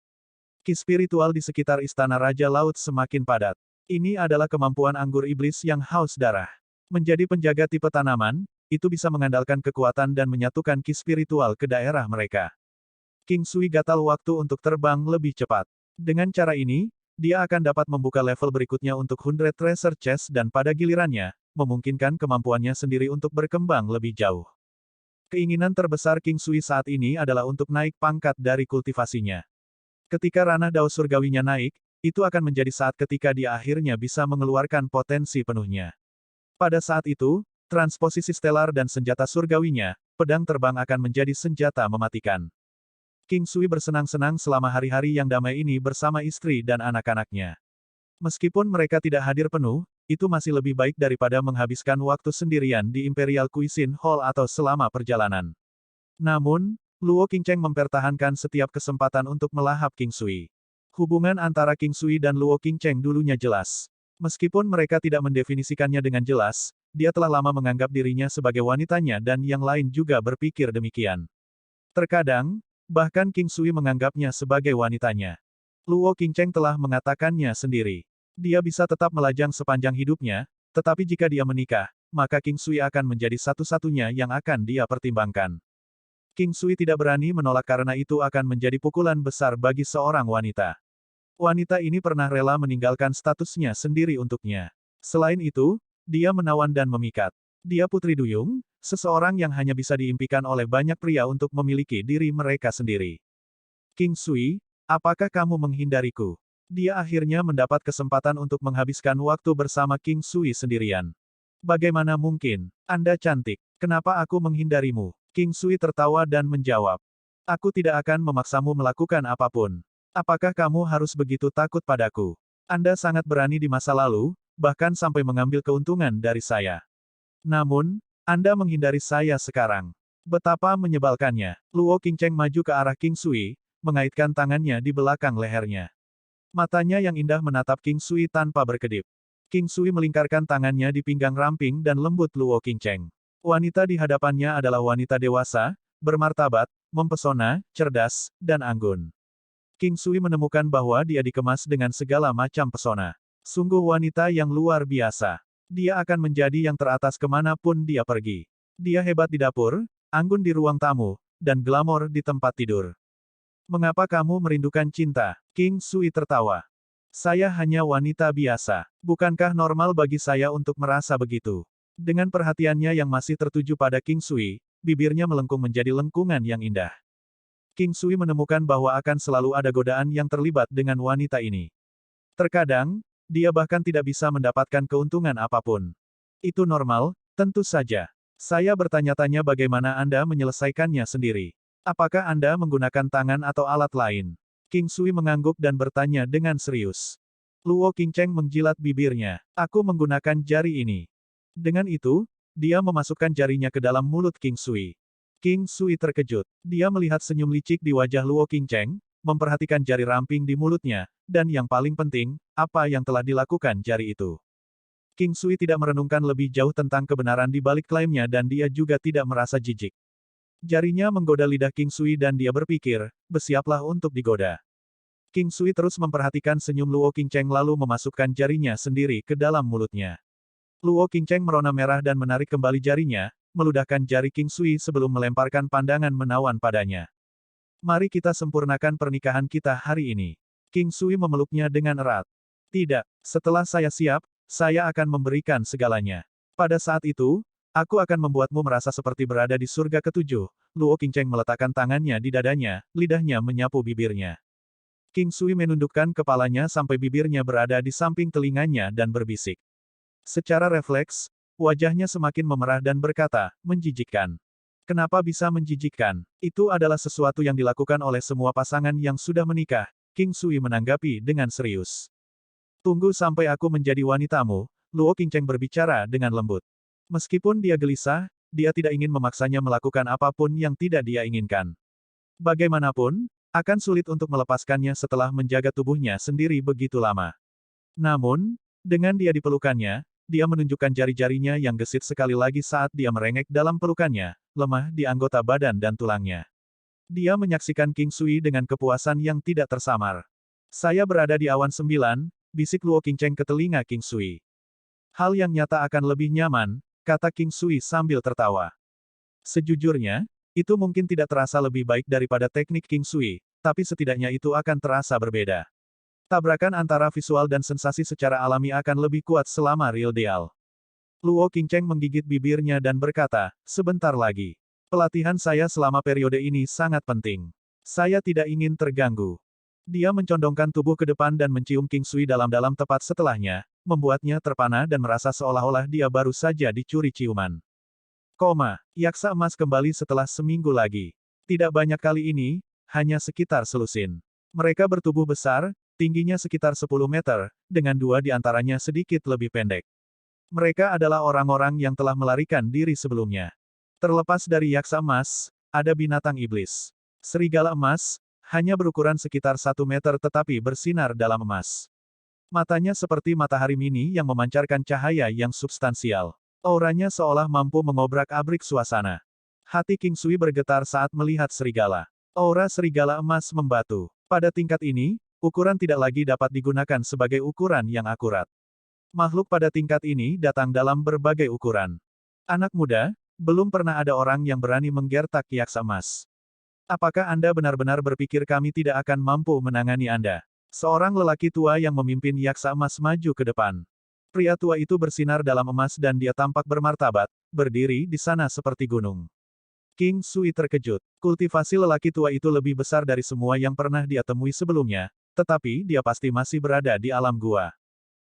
Ki spiritual di sekitar Istana Raja Laut semakin padat. Ini adalah kemampuan anggur iblis yang haus darah. Menjadi penjaga tipe tanaman, itu bisa mengandalkan kekuatan dan menyatukan ki spiritual ke daerah mereka. King Sui gatal waktu untuk terbang lebih cepat. Dengan cara ini, dia akan dapat membuka level berikutnya untuk 100 Treasure Chest dan pada gilirannya, memungkinkan kemampuannya sendiri untuk berkembang lebih jauh. Keinginan terbesar King Sui saat ini adalah untuk naik pangkat dari kultivasinya. Ketika ranah Dao Surgawinya naik, itu akan menjadi saat ketika dia akhirnya bisa mengeluarkan potensi penuhnya. Pada saat itu, transposisi stelar dan senjata surgawinya, pedang terbang akan menjadi senjata mematikan. King Sui bersenang-senang selama hari-hari yang damai ini bersama istri dan anak-anaknya. Meskipun mereka tidak hadir penuh, itu masih lebih baik daripada menghabiskan waktu sendirian di Imperial Cuisine Hall atau selama perjalanan. Namun, Luo Qingcheng mempertahankan setiap kesempatan untuk melahap King Sui. Hubungan antara King Sui dan Luo Qingcheng dulunya jelas. Meskipun mereka tidak mendefinisikannya dengan jelas, dia telah lama menganggap dirinya sebagai wanitanya dan yang lain juga berpikir demikian. Terkadang, bahkan King Sui menganggapnya sebagai wanitanya. Luo Qingcheng telah mengatakannya sendiri. Dia bisa tetap melajang sepanjang hidupnya, tetapi jika dia menikah, maka King Sui akan menjadi satu-satunya yang akan dia pertimbangkan. King Sui tidak berani menolak karena itu akan menjadi pukulan besar bagi seorang wanita. Wanita ini pernah rela meninggalkan statusnya sendiri untuknya. Selain itu, dia menawan dan memikat. Dia putri duyung, seseorang yang hanya bisa diimpikan oleh banyak pria untuk memiliki diri mereka sendiri. King Sui, apakah kamu menghindariku? Dia akhirnya mendapat kesempatan untuk menghabiskan waktu bersama King Sui sendirian. Bagaimana mungkin? Anda cantik. Kenapa aku menghindarimu? King Sui tertawa dan menjawab. Aku tidak akan memaksamu melakukan apapun. Apakah kamu harus begitu takut padaku? Anda sangat berani di masa lalu, bahkan sampai mengambil keuntungan dari saya. Namun, Anda menghindari saya sekarang. Betapa menyebalkannya. Luo Qingcheng maju ke arah King Sui, mengaitkan tangannya di belakang lehernya. Matanya yang indah menatap King Sui tanpa berkedip. King Sui melingkarkan tangannya di pinggang ramping dan lembut Luo Qingcheng. Wanita di hadapannya adalah wanita dewasa, bermartabat, mempesona, cerdas, dan anggun. King Sui menemukan bahwa dia dikemas dengan segala macam pesona. Sungguh wanita yang luar biasa. Dia akan menjadi yang teratas kemanapun dia pergi. Dia hebat di dapur, anggun di ruang tamu, dan glamor di tempat tidur. Mengapa kamu merindukan cinta? King Sui tertawa. Saya hanya wanita biasa. Bukankah normal bagi saya untuk merasa begitu? Dengan perhatiannya yang masih tertuju pada King Sui, bibirnya melengkung menjadi lengkungan yang indah. King Sui menemukan bahwa akan selalu ada godaan yang terlibat dengan wanita ini. Terkadang, dia bahkan tidak bisa mendapatkan keuntungan apapun. Itu normal, tentu saja. Saya bertanya-tanya bagaimana Anda menyelesaikannya sendiri. Apakah Anda menggunakan tangan atau alat lain? King Sui mengangguk dan bertanya dengan serius. Luo Qingcheng menjilat bibirnya. Aku menggunakan jari ini. Dengan itu, dia memasukkan jarinya ke dalam mulut King Sui. King Sui terkejut. Dia melihat senyum licik di wajah Luo Qingcheng, memperhatikan jari ramping di mulutnya, dan yang paling penting, apa yang telah dilakukan jari itu. King Sui tidak merenungkan lebih jauh tentang kebenaran di balik klaimnya dan dia juga tidak merasa jijik. Jarinya menggoda lidah King Sui dan dia berpikir, bersiaplah untuk digoda. King Sui terus memperhatikan senyum Luo Qingcheng lalu memasukkan jarinya sendiri ke dalam mulutnya. Luo Qingcheng merona merah dan menarik kembali jarinya, meludahkan jari King Sui sebelum melemparkan pandangan menawan padanya. Mari kita sempurnakan pernikahan kita hari ini. King Sui memeluknya dengan erat. Tidak, setelah saya siap, saya akan memberikan segalanya. Pada saat itu, aku akan membuatmu merasa seperti berada di surga ketujuh. Luo Qingcheng meletakkan tangannya di dadanya, lidahnya menyapu bibirnya. King Sui menundukkan kepalanya sampai bibirnya berada di samping telinganya dan berbisik. Secara refleks, wajahnya semakin memerah dan berkata, menjijikkan. Kenapa bisa menjijikkan? Itu adalah sesuatu yang dilakukan oleh semua pasangan yang sudah menikah. King Sui menanggapi dengan serius. Tunggu sampai aku menjadi wanitamu, Luo Qingcheng berbicara dengan lembut. Meskipun dia gelisah, dia tidak ingin memaksanya melakukan apapun yang tidak dia inginkan. Bagaimanapun, akan sulit untuk melepaskannya setelah menjaga tubuhnya sendiri begitu lama. Namun, dengan dia dipelukannya, dia menunjukkan jari-jarinya yang gesit sekali lagi saat dia merengek dalam pelukannya, lemah di anggota badan dan tulangnya. Dia menyaksikan King Sui dengan kepuasan yang tidak tersamar. Saya berada di awan 9, bisik Luo Qingcheng ke telinga King Sui. Hal yang nyata akan lebih nyaman, kata King Sui sambil tertawa. Sejujurnya, itu mungkin tidak terasa lebih baik daripada teknik King Sui, tapi setidaknya itu akan terasa berbeda. Tabrakan antara visual dan sensasi secara alami akan lebih kuat selama real deal. Luo Qingcheng menggigit bibirnya dan berkata, sebentar lagi. Pelatihan saya selama periode ini sangat penting. Saya tidak ingin terganggu. Dia mencondongkan tubuh ke depan dan mencium King Sui dalam-dalam tepat setelahnya, membuatnya terpana dan merasa seolah-olah dia baru saja dicuri ciuman. Yaksa emas kembali setelah seminggu lagi. Tidak banyak kali ini, hanya sekitar selusin. Mereka bertubuh besar, tingginya sekitar 10 meter, dengan dua di antaranya sedikit lebih pendek. Mereka adalah orang-orang yang telah melarikan diri sebelumnya. Terlepas dari yaksa emas, ada binatang iblis. Serigala emas, hanya berukuran sekitar 1 meter tetapi bersinar dalam emas. Matanya seperti matahari mini yang memancarkan cahaya yang substansial. Auranya seolah mampu mengobrak-abrik suasana. Hati King Sui bergetar saat melihat serigala. Aura serigala emas membatu. Pada tingkat ini, ukuran tidak lagi dapat digunakan sebagai ukuran yang akurat. Makhluk pada tingkat ini datang dalam berbagai ukuran. Anak muda, belum pernah ada orang yang berani menggertak yaksa emas. Apakah Anda benar-benar berpikir kami tidak akan mampu menangani Anda? Seorang lelaki tua yang memimpin yaksa emas maju ke depan. Pria tua itu bersinar dalam emas dan dia tampak bermartabat, berdiri di sana seperti gunung. King Sui terkejut. Kultivasi lelaki tua itu lebih besar dari semua yang pernah dia temui sebelumnya, tetapi dia pasti masih berada di alam gua.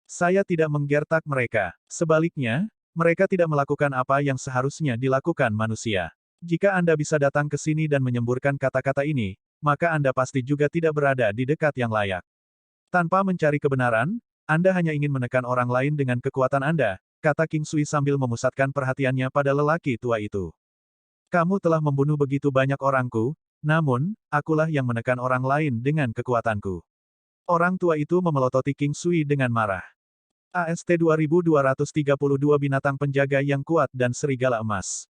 Saya tidak menggertak mereka. Sebaliknya, mereka tidak melakukan apa yang seharusnya dilakukan manusia. Jika Anda bisa datang ke sini dan menyemburkan kata-kata ini, maka Anda pasti juga tidak berada di dekat yang layak. Tanpa mencari kebenaran, Anda hanya ingin menekan orang lain dengan kekuatan Anda, kata King Sui sambil memusatkan perhatiannya pada lelaki tua itu. Kamu telah membunuh begitu banyak orangku, namun, akulah yang menekan orang lain dengan kekuatanku. Orang tua itu memelototi King Sui dengan marah. AST 2232 binatang penjaga yang kuat dan serigala emas.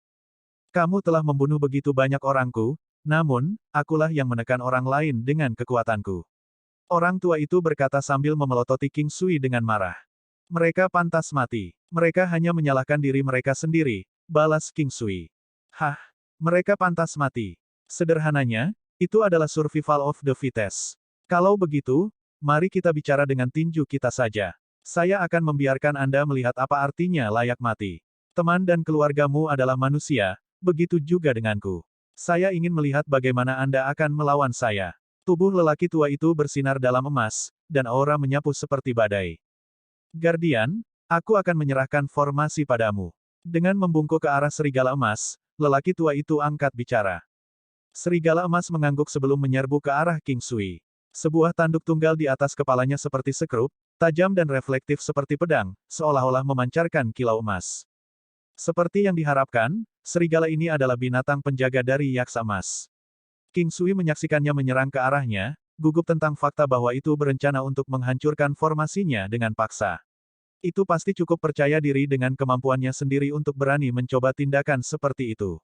Kamu telah membunuh begitu banyak orangku, namun, akulah yang menekan orang lain dengan kekuatanku. Orang tua itu berkata sambil memelototi King Sui dengan marah. Mereka pantas mati. Mereka hanya menyalahkan diri mereka sendiri, balas King Sui. Hah, mereka pantas mati. Sederhananya, itu adalah survival of the fittest. Kalau begitu, mari kita bicara dengan tinju kita saja. Saya akan membiarkan Anda melihat apa artinya layak mati. Teman dan keluargamu adalah manusia, begitu juga denganku. Saya ingin melihat bagaimana Anda akan melawan saya. Tubuh lelaki tua itu bersinar dalam emas, dan aura menyapu seperti badai. Guardian, aku akan menyerahkan formasi padamu. Dengan membungkuk ke arah serigala emas, lelaki tua itu angkat bicara. Serigala emas mengangguk sebelum menyerbu ke arah King Sui. Sebuah tanduk tunggal di atas kepalanya seperti sekrup, tajam dan reflektif seperti pedang, seolah-olah memancarkan kilau emas. Seperti yang diharapkan, serigala ini adalah binatang penjaga dari yaksa emas. King Sui menyaksikannya menyerang ke arahnya, gugup tentang fakta bahwa itu berencana untuk menghancurkan formasinya dengan paksa. Itu pasti cukup percaya diri dengan kemampuannya sendiri untuk berani mencoba tindakan seperti itu.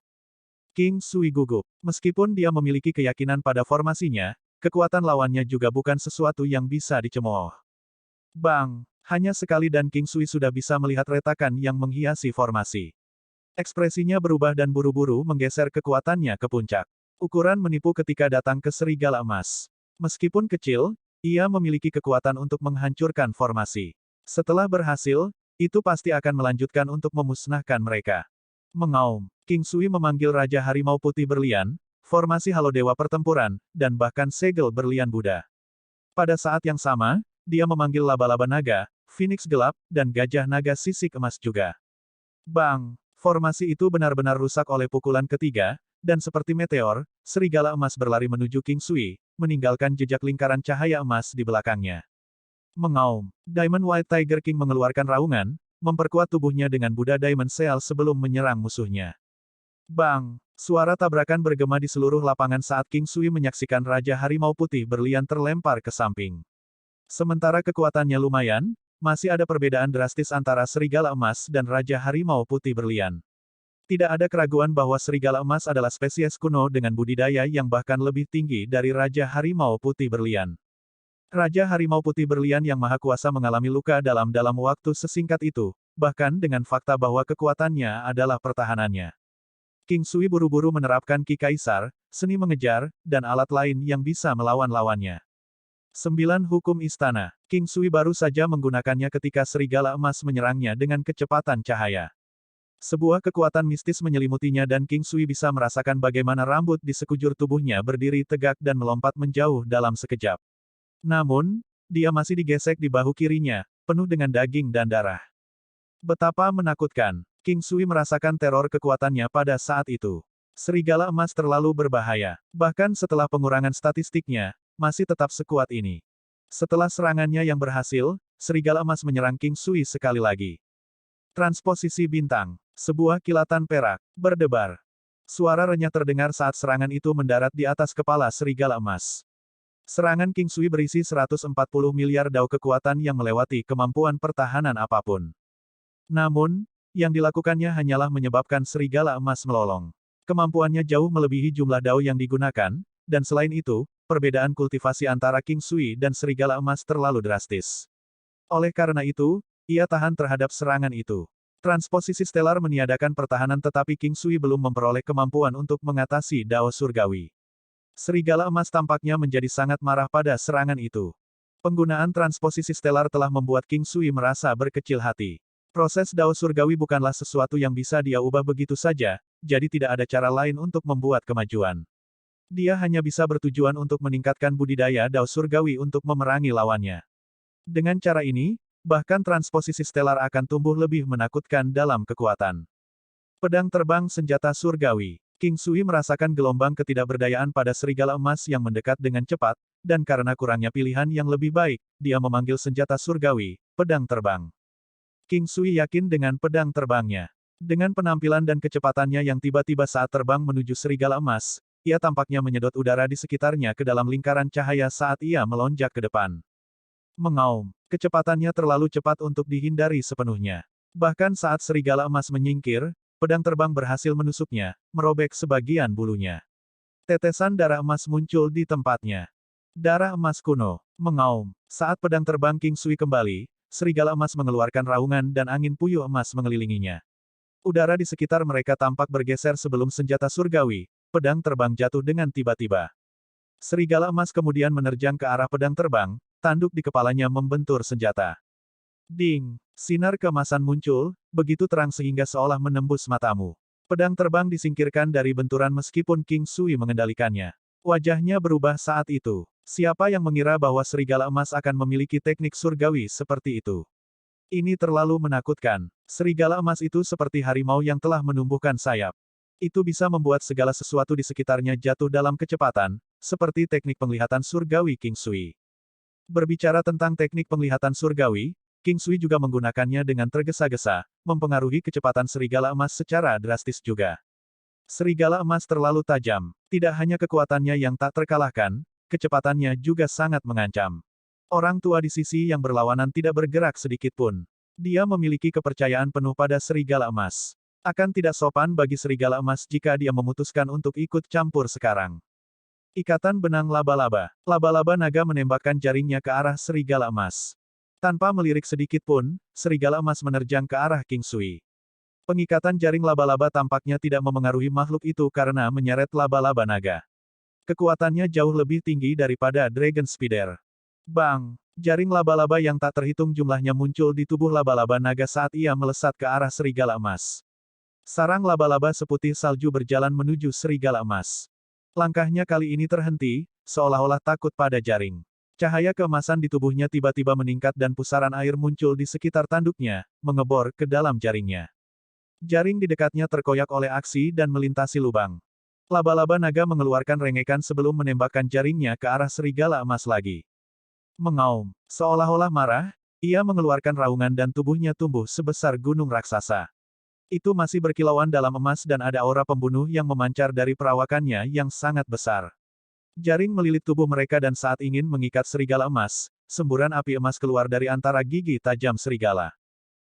King Sui gugup. Meskipun dia memiliki keyakinan pada formasinya, kekuatan lawannya juga bukan sesuatu yang bisa dicemooh. Bang! Hanya sekali dan King Sui sudah bisa melihat retakan yang menghiasi formasi. Ekspresinya berubah dan buru-buru menggeser kekuatannya ke puncak. Ukuran menipu ketika datang ke serigala emas. Meskipun kecil, ia memiliki kekuatan untuk menghancurkan formasi. Setelah berhasil, itu pasti akan melanjutkan untuk memusnahkan mereka. Mengaum, King Sui memanggil Raja Harimau Putih Berlian, formasi Halo Dewa Pertempuran, dan bahkan segel berlian Buddha. Pada saat yang sama, dia memanggil laba-laba naga, Phoenix gelap, dan gajah naga sisik emas juga. Bang! Formasi itu benar-benar rusak oleh pukulan ketiga, dan seperti meteor, serigala emas berlari menuju King Sui, meninggalkan jejak lingkaran cahaya emas di belakangnya. Mengaum. Diamond White Tiger King mengeluarkan raungan, memperkuat tubuhnya dengan Buddha Diamond Seal sebelum menyerang musuhnya. Bang! Suara tabrakan bergema di seluruh lapangan saat King Sui menyaksikan Raja Harimau Putih Berlian terlempar ke samping. Sementara kekuatannya lumayan, masih ada perbedaan drastis antara serigala emas dan Raja Harimau Putih Berlian. Tidak ada keraguan bahwa serigala emas adalah spesies kuno dengan budidaya yang bahkan lebih tinggi dari Raja Harimau Putih Berlian. Raja Harimau Putih Berlian yang maha kuasa mengalami luka dalam waktu sesingkat itu, bahkan dengan fakta bahwa kekuatannya adalah pertahanannya. King Sui buru-buru menerapkan Ki Kaisar, seni mengejar, dan alat lain yang bisa melawan lawannya. 9 Hukum Istana. King Sui baru saja menggunakannya ketika serigala emas menyerangnya dengan kecepatan cahaya. Sebuah kekuatan mistis menyelimutinya dan King Sui bisa merasakan bagaimana rambut di sekujur tubuhnya berdiri tegak dan melompat menjauh dalam sekejap. Namun, dia masih digesek di bahu kirinya, penuh dengan daging dan darah. Betapa menakutkan. King Sui merasakan teror kekuatannya pada saat itu. Serigala emas terlalu berbahaya. Bahkan setelah pengurangan statistiknya, masih tetap sekuat ini. Setelah serangannya yang berhasil, serigala emas menyerang King Sui sekali lagi. Transposisi bintang. Sebuah kilatan perak berdebar. Suara renyah terdengar saat serangan itu mendarat di atas kepala serigala emas. Serangan King Sui berisi 140 miliar dao kekuatan yang melewati kemampuan pertahanan apapun. Namun, yang dilakukannya hanyalah menyebabkan serigala emas melolong. Kemampuannya jauh melebihi jumlah dao yang digunakan, dan selain itu, perbedaan kultivasi antara King Sui dan serigala emas terlalu drastis. Oleh karena itu, ia tahan terhadap serangan itu. Transposisi Stellar meniadakan pertahanan tetapi King Sui belum memperoleh kemampuan untuk mengatasi dao surgawi. Serigala emas tampaknya menjadi sangat marah pada serangan itu. Penggunaan transposisi Stellar telah membuat King Sui merasa berkecil hati. Proses dao surgawi bukanlah sesuatu yang bisa dia ubah begitu saja, jadi tidak ada cara lain untuk membuat kemajuan. Dia hanya bisa bertujuan untuk meningkatkan budidaya dao surgawi untuk memerangi lawannya. Dengan cara ini, bahkan transposisi stellar akan tumbuh lebih menakutkan dalam kekuatan. Pedang terbang senjata surgawi. King Sui merasakan gelombang ketidakberdayaan pada serigala emas yang mendekat dengan cepat, dan karena kurangnya pilihan yang lebih baik, dia memanggil senjata surgawi, pedang terbang. King Sui yakin dengan pedang terbangnya. Dengan penampilan dan kecepatannya yang tiba-tiba saat terbang menuju serigala emas, ia tampaknya menyedot udara di sekitarnya ke dalam lingkaran cahaya saat ia melonjak ke depan. Mengaum, kecepatannya terlalu cepat untuk dihindari sepenuhnya. Bahkan saat serigala emas menyingkir, pedang terbang berhasil menusuknya, merobek sebagian bulunya. Tetesan darah emas muncul di tempatnya. Darah emas kuno, mengaum. Saat pedang terbang King Sui kembali, serigala emas mengeluarkan raungan dan angin puyuh emas mengelilinginya. Udara di sekitar mereka tampak bergeser sebelum senjata surgawi, pedang terbang jatuh dengan tiba-tiba. Serigala emas kemudian menerjang ke arah pedang terbang, tanduk di kepalanya membentur senjata. Ding! Sinar keemasan muncul, begitu terang sehingga seolah menembus matamu. Pedang terbang disingkirkan dari benturan meskipun King Sui mengendalikannya. Wajahnya berubah saat itu. Siapa yang mengira bahwa serigala emas akan memiliki teknik surgawi seperti itu? Ini terlalu menakutkan. Serigala emas itu seperti harimau yang telah menumbuhkan sayap. Itu bisa membuat segala sesuatu di sekitarnya jatuh dalam kecepatan, seperti teknik penglihatan surgawi King Sui. Berbicara tentang teknik penglihatan surgawi, King Sui juga menggunakannya dengan tergesa-gesa, mempengaruhi kecepatan serigala emas secara drastis juga. Serigala emas terlalu tajam. Tidak hanya kekuatannya yang tak terkalahkan, kecepatannya juga sangat mengancam. Orang tua di sisi yang berlawanan tidak bergerak sedikit pun. Dia memiliki kepercayaan penuh pada serigala emas. Akan tidak sopan bagi serigala emas jika dia memutuskan untuk ikut campur sekarang. Ikatan benang laba-laba. Laba-laba naga menembakkan jaringnya ke arah serigala emas. Tanpa melirik sedikit pun, serigala emas menerjang ke arah King Sui. Pengikatan jaring laba-laba tampaknya tidak memengaruhi makhluk itu karena menyeret laba-laba naga. Kekuatannya jauh lebih tinggi daripada Dragon Spider. Bang! Jaring laba-laba yang tak terhitung jumlahnya muncul di tubuh laba-laba naga saat ia melesat ke arah serigala emas. Sarang laba-laba seputih salju berjalan menuju serigala emas. Langkahnya kali ini terhenti, seolah-olah takut pada jaring. Cahaya keemasan di tubuhnya tiba-tiba meningkat dan pusaran air muncul di sekitar tanduknya, mengebor ke dalam jaringnya. Jaring di dekatnya terkoyak oleh aksi dan melintasi lubang. Laba-laba naga mengeluarkan rengekan sebelum menembakkan jaringnya ke arah serigala emas lagi. Mengaum. Seolah-olah marah, ia mengeluarkan raungan dan tubuhnya tumbuh sebesar gunung raksasa. Itu masih berkilauan dalam emas dan ada aura pembunuh yang memancar dari perawakannya yang sangat besar. Jaring melilit tubuh mereka dan saat ingin mengikat serigala emas, semburan api emas keluar dari antara gigi tajam serigala.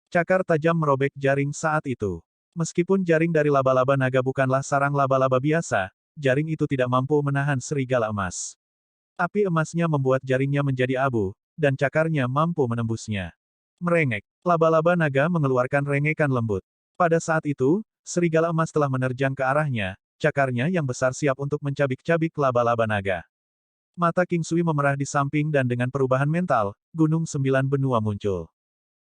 Cakar tajam merobek jaring saat itu. Meskipun jaring dari laba-laba naga bukanlah sarang laba-laba biasa, jaring itu tidak mampu menahan serigala emas. Api emasnya membuat jaringnya menjadi abu, dan cakarnya mampu menembusnya. Merengek. Laba-laba naga mengeluarkan rengekan lembut. Pada saat itu, serigala emas telah menerjang ke arahnya, cakarnya yang besar siap untuk mencabik-cabik laba-laba naga. Mata King Sui memerah di samping dan dengan perubahan mental, Gunung Sembilan Benua muncul.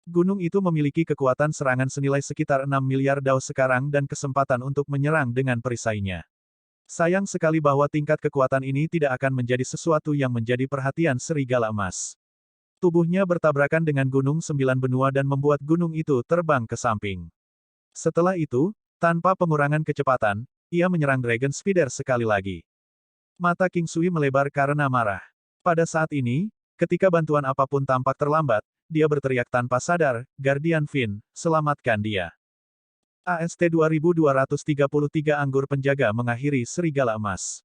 Gunung itu memiliki kekuatan serangan senilai sekitar 6 miliar dao sekarang dan kesempatan untuk menyerang dengan perisainya. Sayang sekali bahwa tingkat kekuatan ini tidak akan menjadi sesuatu yang menjadi perhatian serigala emas. Tubuhnya bertabrakan dengan Gunung Sembilan Benua dan membuat gunung itu terbang ke samping. Setelah itu, tanpa pengurangan kecepatan, ia menyerang Dragon Spider sekali lagi. Mata King Sui melebar karena marah. Pada saat ini, ketika bantuan apapun tampak terlambat, dia berteriak tanpa sadar, Guardian Fin, selamatkan dia. AST 2233 anggur penjaga mengakhiri serigala emas.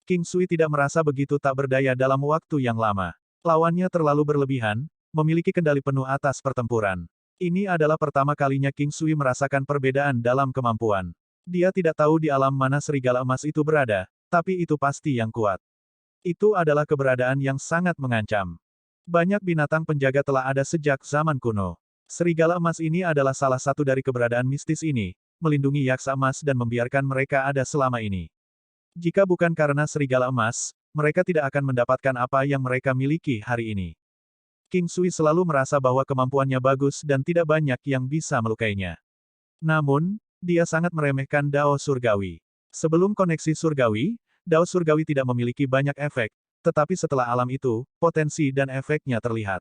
King Sui tidak merasa begitu tak berdaya dalam waktu yang lama. Lawannya terlalu berlebihan, memiliki kendali penuh atas pertempuran. Ini adalah pertama kalinya King Sui merasakan perbedaan dalam kemampuan. Dia tidak tahu di alam mana serigala emas itu berada, tapi itu pasti yang kuat. Itu adalah keberadaan yang sangat mengancam. Banyak binatang penjaga telah ada sejak zaman kuno. Serigala emas ini adalah salah satu dari keberadaan mistis ini, melindungi yaksa emas dan membiarkan mereka ada selama ini. Jika bukan karena serigala emas, mereka tidak akan mendapatkan apa yang mereka miliki hari ini. King Sui selalu merasa bahwa kemampuannya bagus dan tidak banyak yang bisa melukainya. Namun, dia sangat meremehkan Dao Surgawi. Sebelum koneksi Surgawi, Dao Surgawi tidak memiliki banyak efek, tetapi setelah alam itu, potensi dan efeknya terlihat.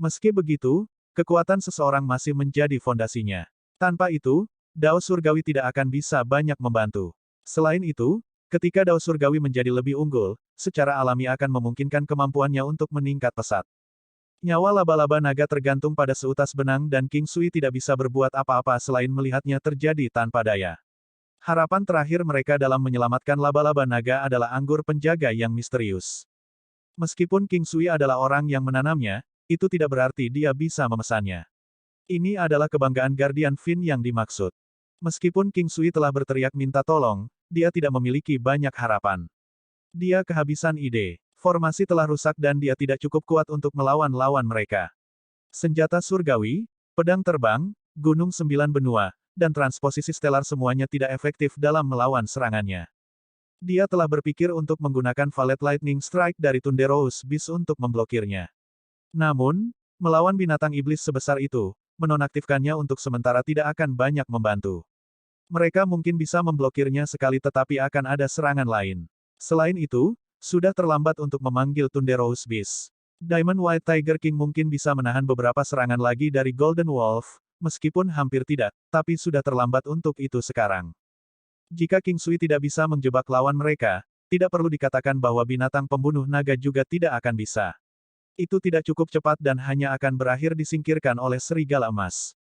Meski begitu, kekuatan seseorang masih menjadi fondasinya. Tanpa itu, Dao Surgawi tidak akan bisa banyak membantu. Selain itu, ketika Dao Surgawi menjadi lebih unggul, secara alami akan memungkinkan kemampuannya untuk meningkat pesat. Nyawa laba-laba naga tergantung pada seutas benang dan King Sui tidak bisa berbuat apa-apa selain melihatnya terjadi tanpa daya. Harapan terakhir mereka dalam menyelamatkan laba-laba naga adalah anggur penjaga yang misterius. Meskipun King Sui adalah orang yang menanamnya, itu tidak berarti dia bisa memesannya. Ini adalah kebanggaan Guardian Fin yang dimaksud. Meskipun King Sui telah berteriak minta tolong, dia tidak memiliki banyak harapan. Dia kehabisan ide. Formasi telah rusak dan dia tidak cukup kuat untuk melawan lawan mereka. Senjata surgawi, pedang terbang, gunung sembilan benua, dan transposisi stelar semuanya tidak efektif dalam melawan serangannya. Dia telah berpikir untuk menggunakan Valet Lightning Strike dari Thunderous Beast untuk memblokirnya. Namun, melawan binatang iblis sebesar itu, menonaktifkannya untuk sementara tidak akan banyak membantu. Mereka mungkin bisa memblokirnya sekali tetapi akan ada serangan lain. Selain itu, sudah terlambat untuk memanggil Thunderous Beast. Diamond White Tiger King mungkin bisa menahan beberapa serangan lagi dari Golden Wolf, meskipun hampir tidak, tapi sudah terlambat untuk itu sekarang. Jika King Sui tidak bisa menjebak lawan mereka, tidak perlu dikatakan bahwa binatang pembunuh naga juga tidak akan bisa. Itu tidak cukup cepat dan hanya akan berakhir disingkirkan oleh serigala emas.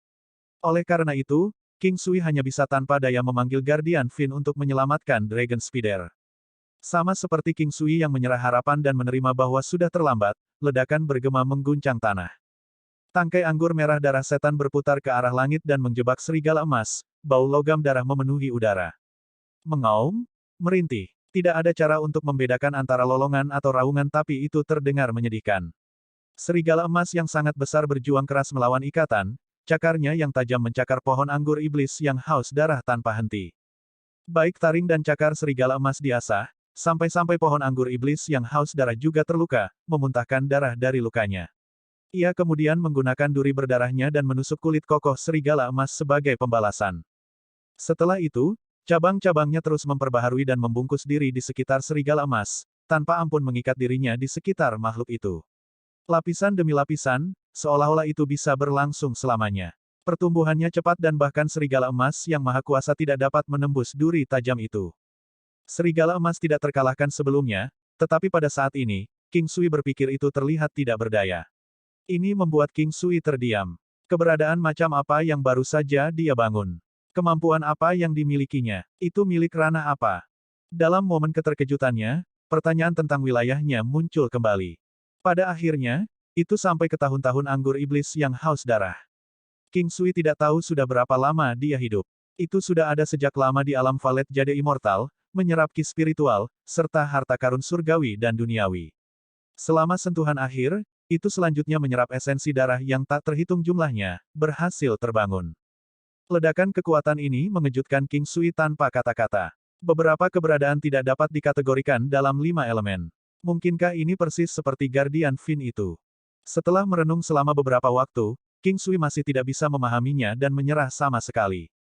Oleh karena itu, King Sui hanya bisa tanpa daya memanggil Guardian Fin untuk menyelamatkan Dragon Spider. Sama seperti King Sui yang menyerah harapan dan menerima bahwa sudah terlambat, ledakan bergema mengguncang tanah. Tangkai anggur merah darah setan berputar ke arah langit dan menjebak serigala emas, bau logam darah memenuhi udara. Mengaum, merintih. Tidak ada cara untuk membedakan antara lolongan atau raungan tapi itu terdengar menyedihkan. Serigala emas yang sangat besar berjuang keras melawan ikatan, cakarnya yang tajam mencakar pohon anggur iblis yang haus darah tanpa henti. Baik taring dan cakar serigala emas diasah, sampai-sampai pohon anggur iblis yang haus darah juga terluka, memuntahkan darah dari lukanya. Ia kemudian menggunakan duri berdarahnya dan menusuk kulit kokoh serigala emas sebagai pembalasan. Setelah itu, cabang-cabangnya terus memperbaharui dan membungkus diri di sekitar serigala emas, tanpa ampun mengikat dirinya di sekitar makhluk itu. Lapisan demi lapisan, seolah-olah itu bisa berlangsung selamanya. Pertumbuhannya cepat dan bahkan serigala emas yang maha kuasa tidak dapat menembus duri tajam itu. Serigala emas tidak terkalahkan sebelumnya, tetapi pada saat ini, King Sui berpikir itu terlihat tidak berdaya. Ini membuat King Sui terdiam. Keberadaan macam apa yang baru saja dia bangun? Kemampuan apa yang dimilikinya? Itu milik ranah apa? Dalam momen keterkejutannya, pertanyaan tentang wilayahnya muncul kembali. Pada akhirnya, itu sampai ke tahun-tahun anggur iblis yang haus darah. King Sui tidak tahu sudah berapa lama dia hidup. Itu sudah ada sejak lama di alam Valet Jade Immortal, menyerap ki spiritual, serta harta karun surgawi dan duniawi. Selama sentuhan akhir, itu selanjutnya menyerap esensi darah yang tak terhitung jumlahnya, berhasil terbangun. Ledakan kekuatan ini mengejutkan King Sui tanpa kata-kata. Beberapa keberadaan tidak dapat dikategorikan dalam 5 elemen. Mungkinkah ini persis seperti Guardian Fin itu? Setelah merenung selama beberapa waktu, King Sui masih tidak bisa memahaminya dan menyerah sama sekali.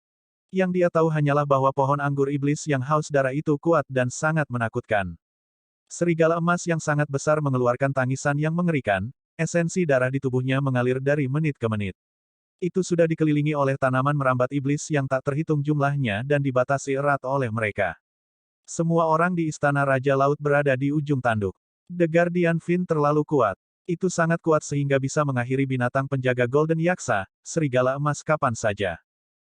Yang dia tahu hanyalah bahwa pohon anggur iblis yang haus darah itu kuat dan sangat menakutkan. Serigala emas yang sangat besar mengeluarkan tangisan yang mengerikan, esensi darah di tubuhnya mengalir dari menit ke menit. Itu sudah dikelilingi oleh tanaman merambat iblis yang tak terhitung jumlahnya dan dibatasi erat oleh mereka. Semua orang di Istana Raja Laut berada di ujung tanduk. The Guardian Fin terlalu kuat. Itu sangat kuat sehingga bisa mengakhiri binatang penjaga Golden Yaksa, serigala emas kapan saja.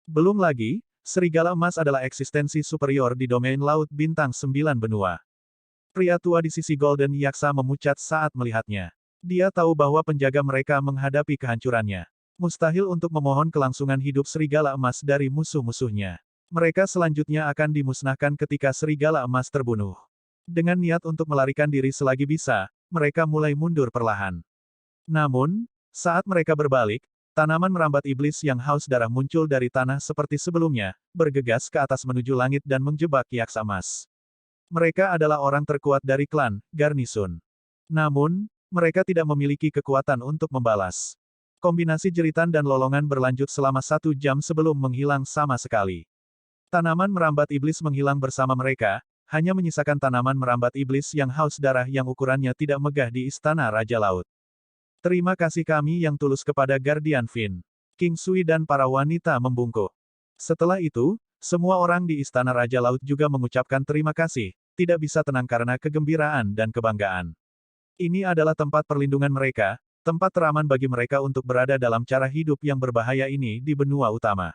Belum lagi, serigala emas adalah eksistensi superior di domain laut bintang 9 benua. Pria tua di sisi Golden Yaksa memucat saat melihatnya. Dia tahu bahwa penjaga mereka menghadapi kehancurannya. Mustahil untuk memohon kelangsungan hidup serigala emas dari musuh-musuhnya. Mereka selanjutnya akan dimusnahkan ketika serigala emas terbunuh. Dengan niat untuk melarikan diri selagi bisa, mereka mulai mundur perlahan. Namun, saat mereka berbalik, tanaman merambat iblis yang haus darah muncul dari tanah seperti sebelumnya, bergegas ke atas menuju langit dan menjebak Yaksa Emas. Mereka adalah orang terkuat dari klan Garnisun. Namun, mereka tidak memiliki kekuatan untuk membalas. Kombinasi jeritan dan lolongan berlanjut selama 1 jam sebelum menghilang sama sekali. Tanaman merambat iblis menghilang bersama mereka, hanya menyisakan tanaman merambat iblis yang haus darah yang ukurannya tidak megah di Istana Raja Laut. Terima kasih kami yang tulus kepada Guardian Fin. King Sui dan para wanita membungkuk. Setelah itu, semua orang di Istana Raja Laut juga mengucapkan terima kasih, tidak bisa tenang karena kegembiraan dan kebanggaan. Ini adalah tempat perlindungan mereka, tempat teraman bagi mereka untuk berada dalam cara hidup yang berbahaya ini di benua utama.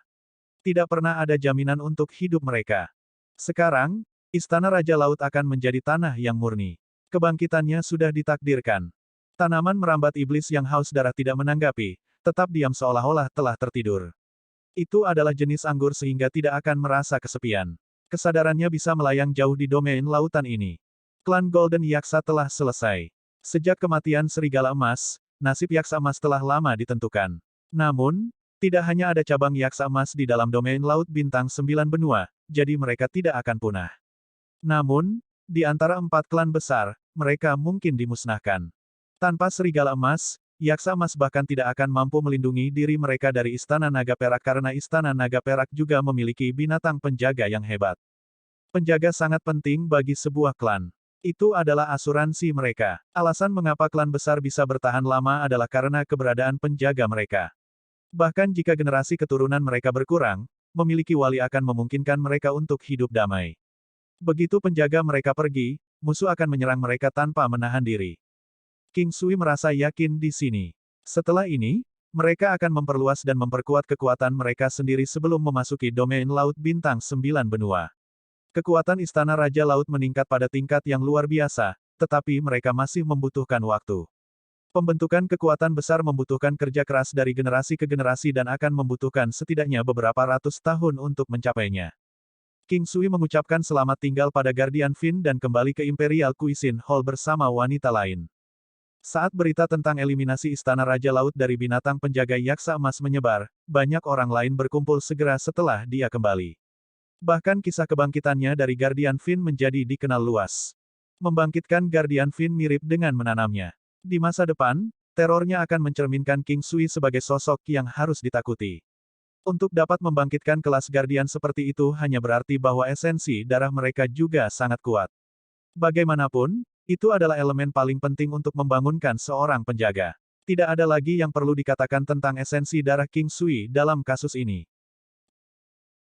Tidak pernah ada jaminan untuk hidup mereka. Sekarang, Istana Raja Laut akan menjadi tanah yang murni. Kebangkitannya sudah ditakdirkan. Tanaman merambat iblis yang haus darah tidak menanggapi, tetap diam seolah-olah telah tertidur. Itu adalah jenis anggur sehingga tidak akan merasa kesepian. Kesadarannya bisa melayang jauh di domain lautan ini. Klan Golden Yaksa telah selesai. Sejak kematian Serigala Emas, nasib Yaksa Emas telah lama ditentukan. Namun, tidak hanya ada cabang Yaksa Emas di dalam domain Laut Bintang 9 benua, jadi mereka tidak akan punah. Namun, di antara 4 klan besar, mereka mungkin dimusnahkan. Tanpa Serigala Emas, Yaksa Emas bahkan tidak akan mampu melindungi diri mereka dari Istana Naga Perak karena Istana Naga Perak juga memiliki binatang penjaga yang hebat. Penjaga sangat penting bagi sebuah klan. Itu adalah asuransi mereka. Alasan mengapa klan besar bisa bertahan lama adalah karena keberadaan penjaga mereka. Bahkan jika generasi keturunan mereka berkurang, memiliki wali akan memungkinkan mereka untuk hidup damai. Begitu penjaga mereka pergi, musuh akan menyerang mereka tanpa menahan diri. King Sui merasa yakin di sini. Setelah ini, mereka akan memperluas dan memperkuat kekuatan mereka sendiri sebelum memasuki domain Laut Bintang 9 benua. Kekuatan Istana Raja Laut meningkat pada tingkat yang luar biasa, tetapi mereka masih membutuhkan waktu. Pembentukan kekuatan besar membutuhkan kerja keras dari generasi ke generasi dan akan membutuhkan setidaknya beberapa ratus tahun untuk mencapainya. King Sui mengucapkan selamat tinggal pada Guardian Fin dan kembali ke Imperial Cuisine Hall bersama wanita lain. Saat berita tentang eliminasi Istana Raja Laut dari binatang penjaga Yaksa Emas menyebar, banyak orang lain berkumpul segera setelah dia kembali. Bahkan kisah kebangkitannya dari Guardian Fin menjadi dikenal luas. Membangkitkan Guardian Fin mirip dengan menanamnya. Di masa depan, terornya akan mencerminkan King Sui sebagai sosok yang harus ditakuti. Untuk dapat membangkitkan kelas Guardian seperti itu hanya berarti bahwa esensi darah mereka juga sangat kuat. Bagaimanapun, itu adalah elemen paling penting untuk membangunkan seorang penjaga. Tidak ada lagi yang perlu dikatakan tentang esensi darah King Sui dalam kasus ini.